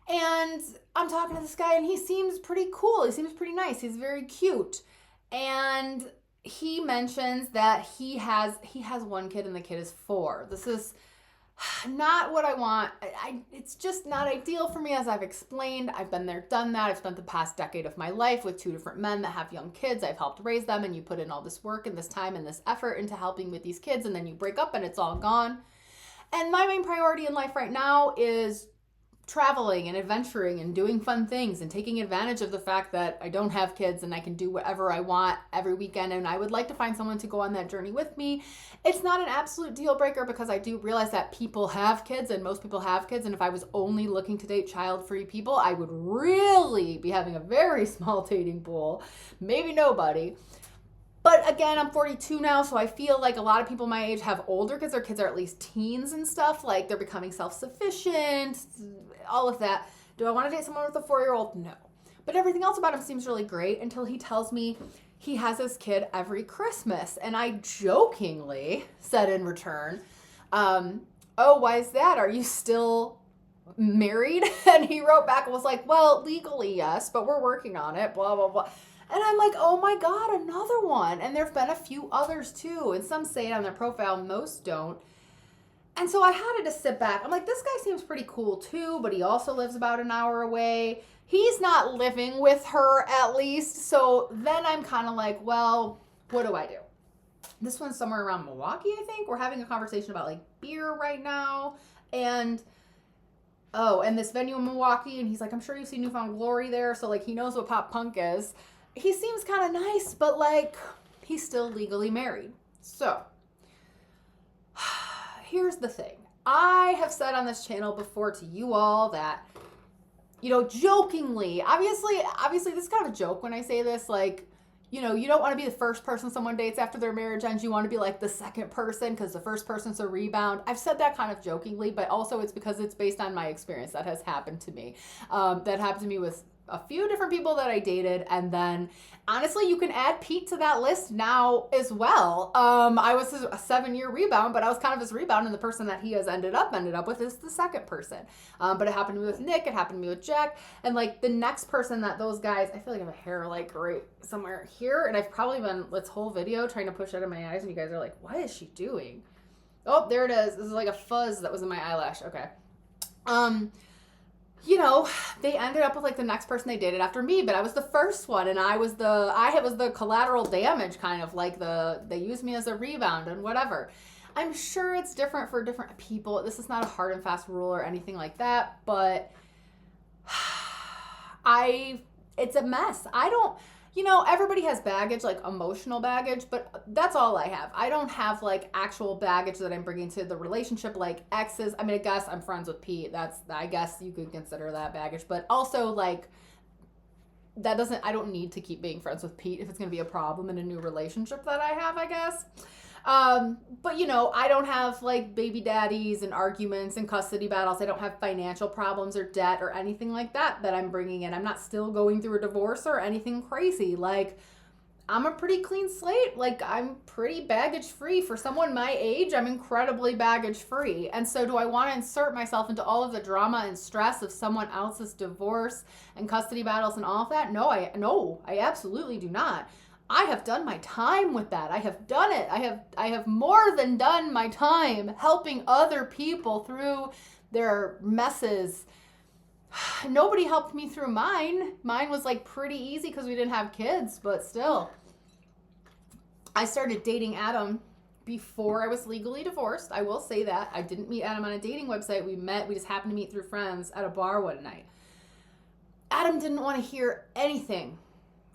And I'm talking to this guy, and he seems pretty cool. He seems pretty nice. He's very cute. And he mentions that he has 1 kid, and the kid is 4. This is not what I want. It's just not ideal for me, as I've explained. I've been there, done that. I've spent the past decade of my life with 2 different men that have young kids. I've helped raise them, and you put in all this work and this time and this effort into helping with these kids, and then you break up and it's all gone. And my main priority in life right now is traveling and adventuring and doing fun things and taking advantage of the fact that I don't have kids and I can do whatever I want every weekend. And I would like to find someone to go on that journey with me. It's not an absolute deal breaker, because I do realize that people have kids and most people have kids. And if I was only looking to date child-free people, I would really be having a very small dating pool, maybe nobody. But again, I'm 42 now, so I feel like a lot of people my age have older kids. Their kids are at least teens and stuff. Like, they're becoming self-sufficient, all of that. Do I want to date someone with a 4-year-old? No. But everything else about him seems really great until he tells me he has his kid every Christmas. And I jokingly said in return, oh, why is that? Are you still married? And he wrote back and was like, well, legally, yes, but we're working on it, blah, blah, blah. And I'm like, oh my God, another one. And there've been a few others too. And some say it on their profile, most don't. And so I had to sit back. I'm like, this guy seems pretty cool too, but he also lives about an hour away. He's not living with her, at least. So then I'm kind of like, well, what do I do? This one's somewhere around Milwaukee, I think. We're having a conversation about like beer right now. And this venue in Milwaukee. And he's like, I'm sure you see Newfound Glory there. So like, he knows what pop punk is. He seems kind of nice, but like, he's still legally married. So here's the thing. I have said on this channel before to you all that, jokingly, obviously this is kind of a joke when I say this, like, you don't want to be the first person someone dates after their marriage ends. You want to be like the second person because the first person's a rebound. I've said that kind of jokingly, but also it's because it's based on my experience that has happened to me. That happened to me with a few different people that I dated. And then honestly, you can add Pete to that list now as well. I was a 7-year rebound, but I was kind of his rebound, and the person that he has ended up with is the second person. But it happened to me with Nick, it happened to me with Jack, and like the next person that those guys, I feel like I have a hair like right somewhere here, and I've probably been this whole video trying to push out of my eyes, and you guys are like, what is she doing? Oh, there it is. This is like a fuzz that was in my eyelash. Okay. They ended up with like the next person they dated after me, but I was the first one, and I was the collateral damage, kind of like they used me as a rebound and whatever. I'm sure it's different for different people. This is not a hard and fast rule or anything like that, but it's a mess. Everybody has baggage, like emotional baggage, but that's all I have. I don't have like actual baggage that I'm bringing to the relationship, like exes. I mean, I guess I'm friends with Pete. I guess you could consider that baggage, but also like I don't need to keep being friends with Pete if it's going to be a problem in a new relationship that I have, I guess. But I don't have like baby daddies and arguments and custody battles. I don't have financial problems or debt or anything like that I'm bringing in. I'm not still going through a divorce or anything crazy. Like, I'm a pretty clean slate. Like, I'm pretty baggage free. For someone my age, I'm incredibly baggage free. And so do I want to insert myself into all of the drama and stress of someone else's divorce and custody battles and all of that? No, I absolutely do not. I have done my time with that. I have done it. I have more than done my time helping other people through their messes. Nobody helped me through mine. Mine was like pretty easy because we didn't have kids, but still. I started dating Adam before I was legally divorced. I will say that. I didn't meet Adam on a dating website. We just happened to meet through friends at a bar one night. Adam didn't want to hear anything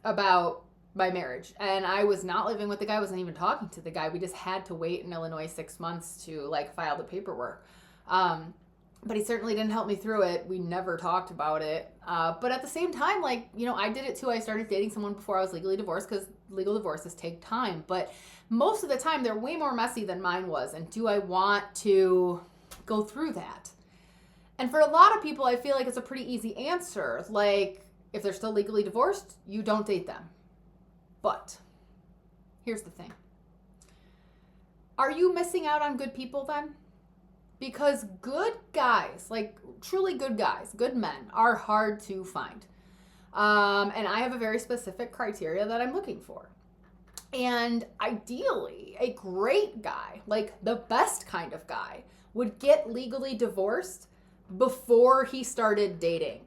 about my marriage, and I was not living with the guy. I wasn't even talking to the guy. We just had to wait in Illinois 6 months to like file the paperwork. But he certainly didn't help me through it. We never talked about it. But at the same time, like, I did it too. I started dating someone before I was legally divorced because legal divorces take time. But most of the time, they're way more messy than mine was. And do I want to go through that? And for a lot of people, I feel like it's a pretty easy answer. Like, if they're still legally divorced, you don't date them. But here's the thing. Are you missing out on good people then? Because good guys, like truly good guys, good men, are hard to find. And I have a very specific criteria that I'm looking for. And ideally, a great guy, like the best kind of guy, would get legally divorced before he started dating.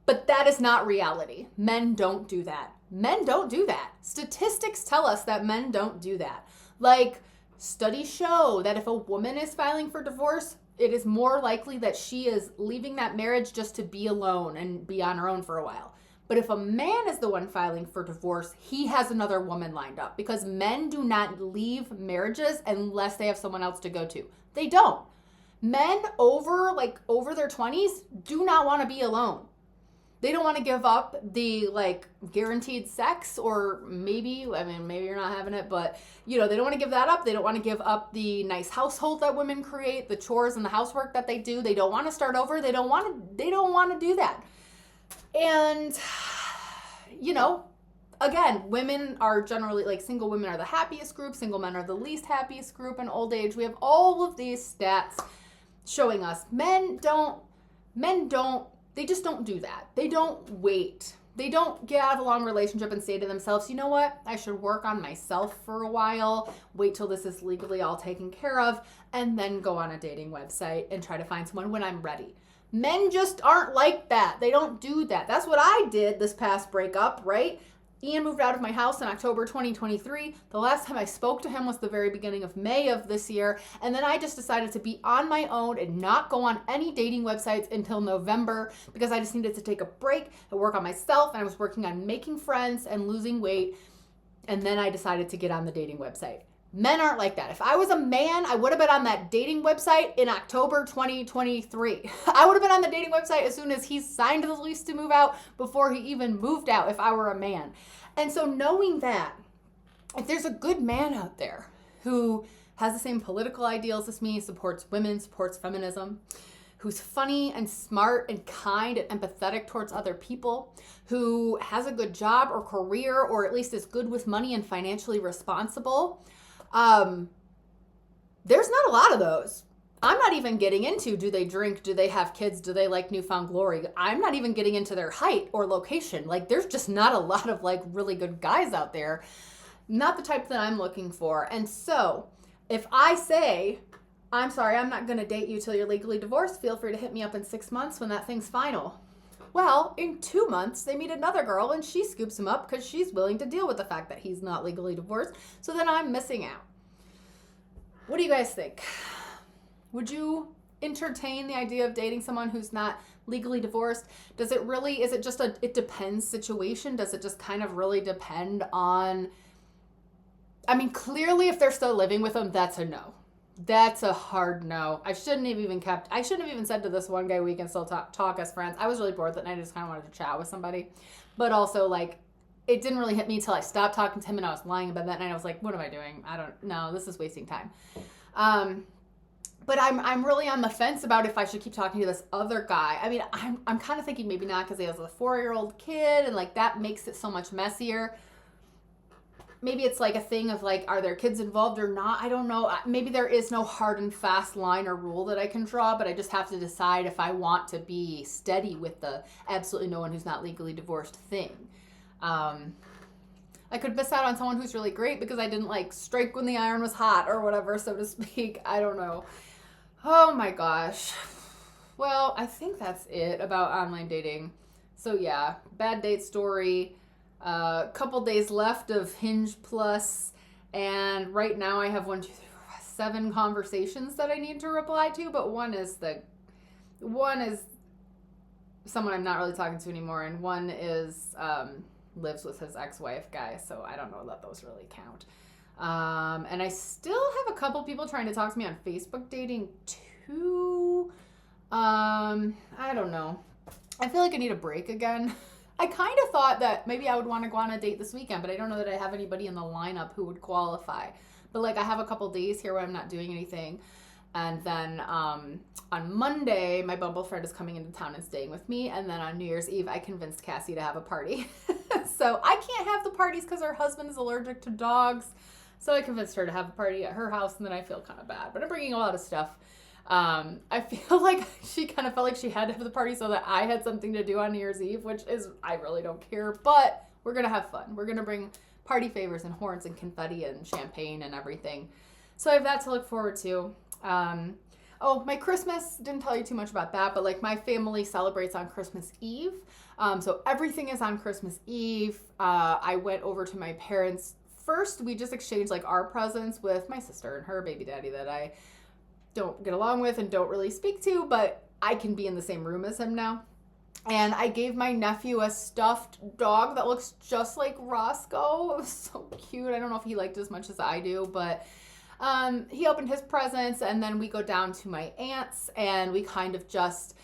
But that is not reality. Men don't do that. Men don't do that. Statistics tell us that men don't do that. Like, studies show that if a woman is filing for divorce, it is more likely that she is leaving that marriage just to be alone and be on her own for a while. But if a man is the one filing for divorce, he has another woman lined up, because men do not leave marriages unless they have someone else to go to. They don't. Men over their 20s do not want to be alone. They don't want to give up the guaranteed sex, or maybe you're not having it, but they don't want to give that up. They don't want to give up the nice household that women create, the chores and the housework that they do. They don't want to start over. They don't want to do that. And again, women are generally single women are the happiest group, single men are the least happiest group in old age. We have all of these stats showing us men don't they just don't do that. They don't wait. They don't get out of a long relationship and say to themselves, you know what, I should work on myself for a while, wait till this is legally all taken care of, and then go on a dating website and try to find someone when I'm ready. Men just aren't like that. They don't do that. That's what I did this past breakup, right? Ian moved out of my house in October 2023. The last time I spoke to him was the very beginning of May of this year. And then I just decided to be on my own and not go on any dating websites until November, because I just needed to take a break and work on myself. And I was working on making friends and losing weight. And then I decided to get on the dating website. Men aren't like that. If I was a man, I would have been on that dating website in October 2023. I would have been on the dating website as soon as he signed the lease to move out, before he even moved out, if I were a man. And so knowing that, if there's a good man out there who has the same political ideals as me, supports women, supports feminism, who's funny and smart and kind and empathetic towards other people, who has a good job or career, or at least is good with money and financially responsible, there's not a lot of those. I'm not even getting into, do they drink? Do they have kids? Do they like newfound glory? I'm not even getting into their height or location. There's just not a lot of really good guys out there. Not the type that I'm looking for. And so if I say, I'm sorry, I'm not going to date you till you're legally divorced, feel free to hit me up in 6 months when that thing's final. Well, in 2 months, they meet another girl and she scoops him up because she's willing to deal with the fact that he's not legally divorced. So then I'm missing out. What do you guys think? Would you entertain the idea of dating someone who's not legally divorced? Is it just a it depends situation? Does it just kind of really depend on, clearly if they're still living with them, that's a no. That's a hard no. I shouldn't have even said to this one guy, we can still talk as friends. I was really bored that night. I just kind of wanted to chat with somebody. But also, it didn't really hit me until I stopped talking to him and I was lying in bed that night. I was like, what am I doing? I don't know. This is wasting time. But I'm really on the fence about if I should keep talking to this other guy. I'm kind of thinking maybe not, because he has a 4-year-old kid and that makes it so much messier. Maybe it's a thing of are there kids involved or not? I don't know. Maybe there is no hard and fast line or rule that I can draw, but I just have to decide if I want to be steady with the absolutely no one who's not legally divorced thing. I could miss out on someone who's really great because I didn't strike when the iron was hot or whatever, so to speak. I don't know. Oh my gosh. Well, I think that's it about online dating. So yeah, bad date story. Couple days left of Hinge Plus, and right now I have 7 conversations that I need to reply to, but one is someone I'm not really talking to anymore, and one is lives with his ex-wife guy, so I don't know that those really count. And I still have a couple people trying to talk to me on Facebook dating too. I don't know. I feel like I need a break again. I kind of thought that maybe I would want to go on a date this weekend, but I don't know that I have anybody in the lineup who would qualify. But I have a couple days here where I'm not doing anything. And then on Monday, my Bumble friend is coming into town and staying with me. And then on New Year's Eve, I convinced Cassie to have a party. So I can't have the parties because her husband is allergic to dogs. So I convinced her to have a party at her house, and then I feel kind of bad. But I'm bringing a lot of stuff. I feel like she kind of felt like she had to have the party so that I had something to do on New Year's Eve, which is, I really don't care. But we're going to have fun. We're going to bring party favors and horns and confetti and champagne and everything. So I have that to look forward to. Oh, my Christmas, didn't tell you too much about that, but like my family celebrates on Christmas Eve. So everything is on Christmas Eve. I went over to my parents first. We just exchanged like our presents with my sister and her baby daddy that I don't get along with and don't really speak to, but I can be in the same room as him now. And I gave my nephew a stuffed dog that looks just like Roscoe. It was so cute. I don't know if he liked it as much as I do, but he opened his presents, and then we go down to my aunt's, and we kind of just,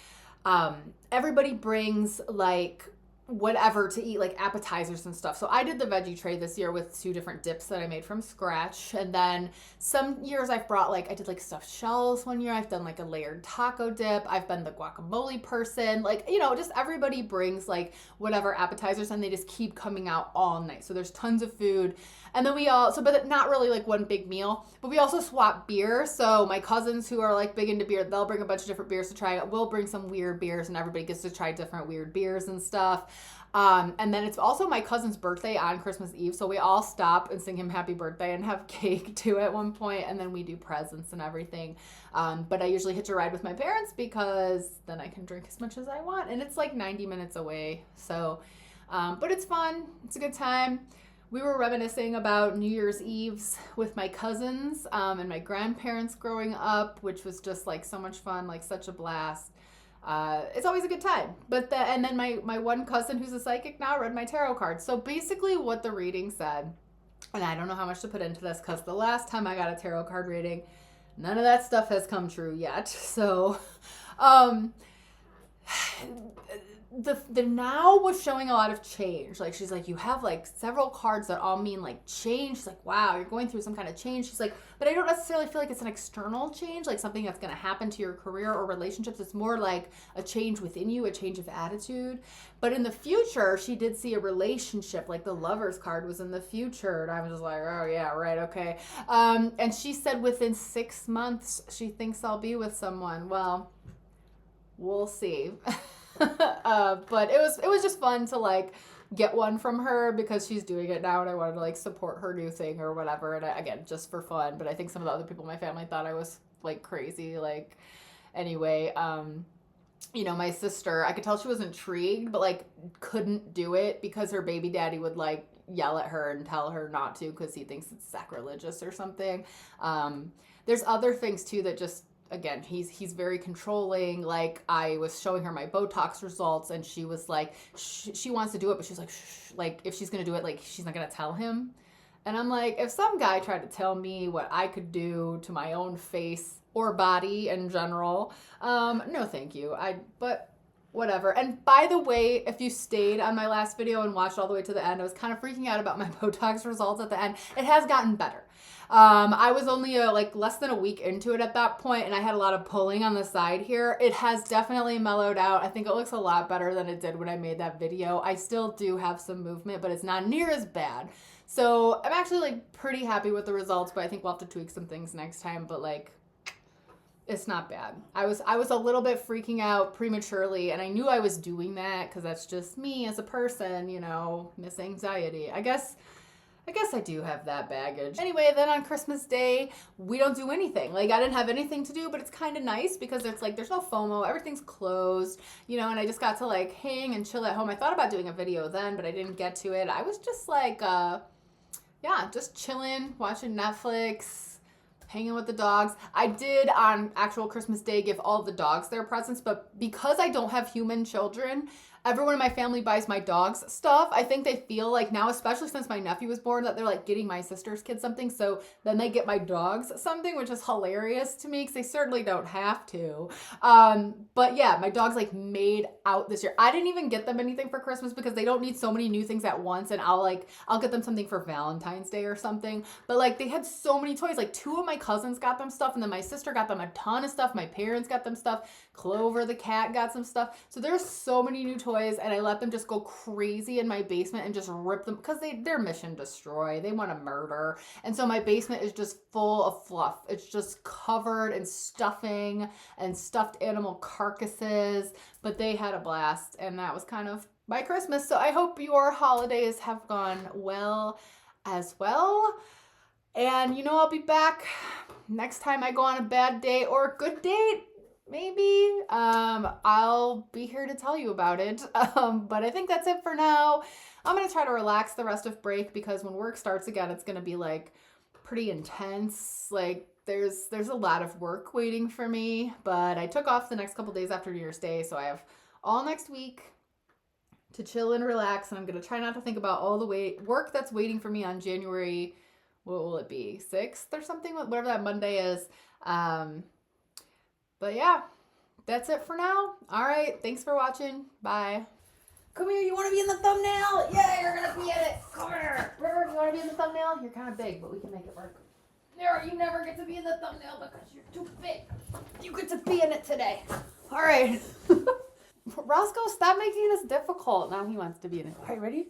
everybody brings like whatever to eat, like appetizers and stuff. So I did the veggie tray this year with 2 different dips that I made from scratch. And then some years I've brought like, I did like stuffed shells one year. I've done like a layered taco dip. I've been the guacamole person. Like, you know, just everybody brings like whatever appetizers, and they just keep coming out all night. So there's tons of food. And then we all, so, but not really like one big meal, but we also swap beer. So my cousins who are like big into beer, they'll bring a bunch of different beers to try. We'll bring some weird beers, and everybody gets to try different weird beers and stuff. And then it's also my cousin's birthday on Christmas Eve. So we all stop and sing him happy birthday and have cake too at one point. And then we do presents and everything. But I usually hitch a ride with my parents because then I can drink as much as I want. And it's like 90 minutes away. So, but it's fun. It's a good time. We were reminiscing about New Year's Eves with my cousins and my grandparents growing up, which was just like so much fun, like such a blast. It's always a good time. And then my one cousin who's a psychic now read my tarot cards. So basically what the reading said, and I don't know how much to put into this because the last time I got a tarot card reading, none of that stuff has come true yet. So, the now was showing a lot of change. Like she's like, you have like several cards that all mean like change. She's like, wow, you're going through some kind of change. She's like, but I don't necessarily feel like it's an external change, like something that's going to happen to your career or relationships. It's more like a change within you, a change of attitude. But in the future, she did see a relationship, like the Lover's card was in the future. And I was just like, oh yeah, right, okay. And she said within 6 months, she thinks I'll be with someone. Well, we'll see. But it was just fun to like get one from her because she's doing it now, and I wanted to like support her new thing or whatever. And again, just for fun. But I think some of the other people in my family thought I was like crazy. Like anyway, you know, my sister, I could tell she was intrigued, but like couldn't do it because her baby daddy would like yell at her and tell her not to because he thinks it's sacrilegious or something. There's other things too that just, again, he's very controlling. Like I was showing her my Botox results, and she was like, she wants to do it, but she's like, shh, like if she's gonna do it, like she's not gonna tell him. And I'm like, if some guy tried to tell me what I could do to my own face or body in general, no, thank you. But whatever. And by the way, if you stayed on my last video and watched all the way to the end, I was kind of freaking out about my Botox results at the end. It has gotten better. I was only like less than a week into it at that point, and I had a lot of pulling on the side here. It has definitely mellowed out. I think it looks a lot better than it did when I made that video. I still do have some movement, but it's not near as bad. So I'm actually like pretty happy with the results, but I think we'll have to tweak some things next time. But like, it's not bad. I was a little bit freaking out prematurely, and I knew I was doing that because that's just me as a person, you know, miss anxiety. I guess I do have that baggage. Anyway, then on Christmas Day, we don't do anything. Like I didn't have anything to do, but it's kind of nice because it's like there's no FOMO, everything's closed, you know, and I just got to like hang and chill at home. I thought about doing a video then, but I didn't get to it. I was just like, yeah, just chilling, watching Netflix, hanging with the dogs. I did on actual Christmas Day give all the dogs their presents, but because I don't have human children, everyone in my family buys my dogs stuff. I think they feel like now, especially since my nephew was born, that they're like getting my sister's kids something. So then they get my dogs something, which is hilarious to me because they certainly don't have to. But yeah, my dogs like made out this year. I didn't even get them anything for Christmas because they don't need so many new things at once. And I'll get them something for Valentine's Day or something. But like they had so many toys. Like 2 of my cousins got them stuff, and then my sister got them a ton of stuff. My parents got them stuff. Clover the cat got some stuff. So there's so many new toys, and I let them just go crazy in my basement and just rip them because they're mission destroy. They want to murder. And so my basement is just full of fluff. It's just covered in stuffing and stuffed animal carcasses, but they had a blast, and that was kind of my Christmas. So I hope your holidays have gone well as well. And I'll be back next time I go on a bad date or a good date. Maybe. I'll be here to tell you about it. But I think that's it for now. I'm going to try to relax the rest of break because when work starts again, it's going to be like pretty intense. Like there's a lot of work waiting for me, but I took off the next couple days after New Year's Day, so I have all next week to chill and relax, and I'm going to try not to think about all the work that's waiting for me on January, what will it be, 6th or something, whatever that Monday is. But yeah, that's it for now. All right, thanks for watching. Bye. Come here, you want to be in the thumbnail? Yeah, you're going to be in it. Come here. River, you want to be in the thumbnail? You're kind of big, but we can make it work. No, you never get to be in the thumbnail because you're too big. You get to be in it today. All right. Roscoe, stop making this difficult. Now he wants to be in it. All right, ready?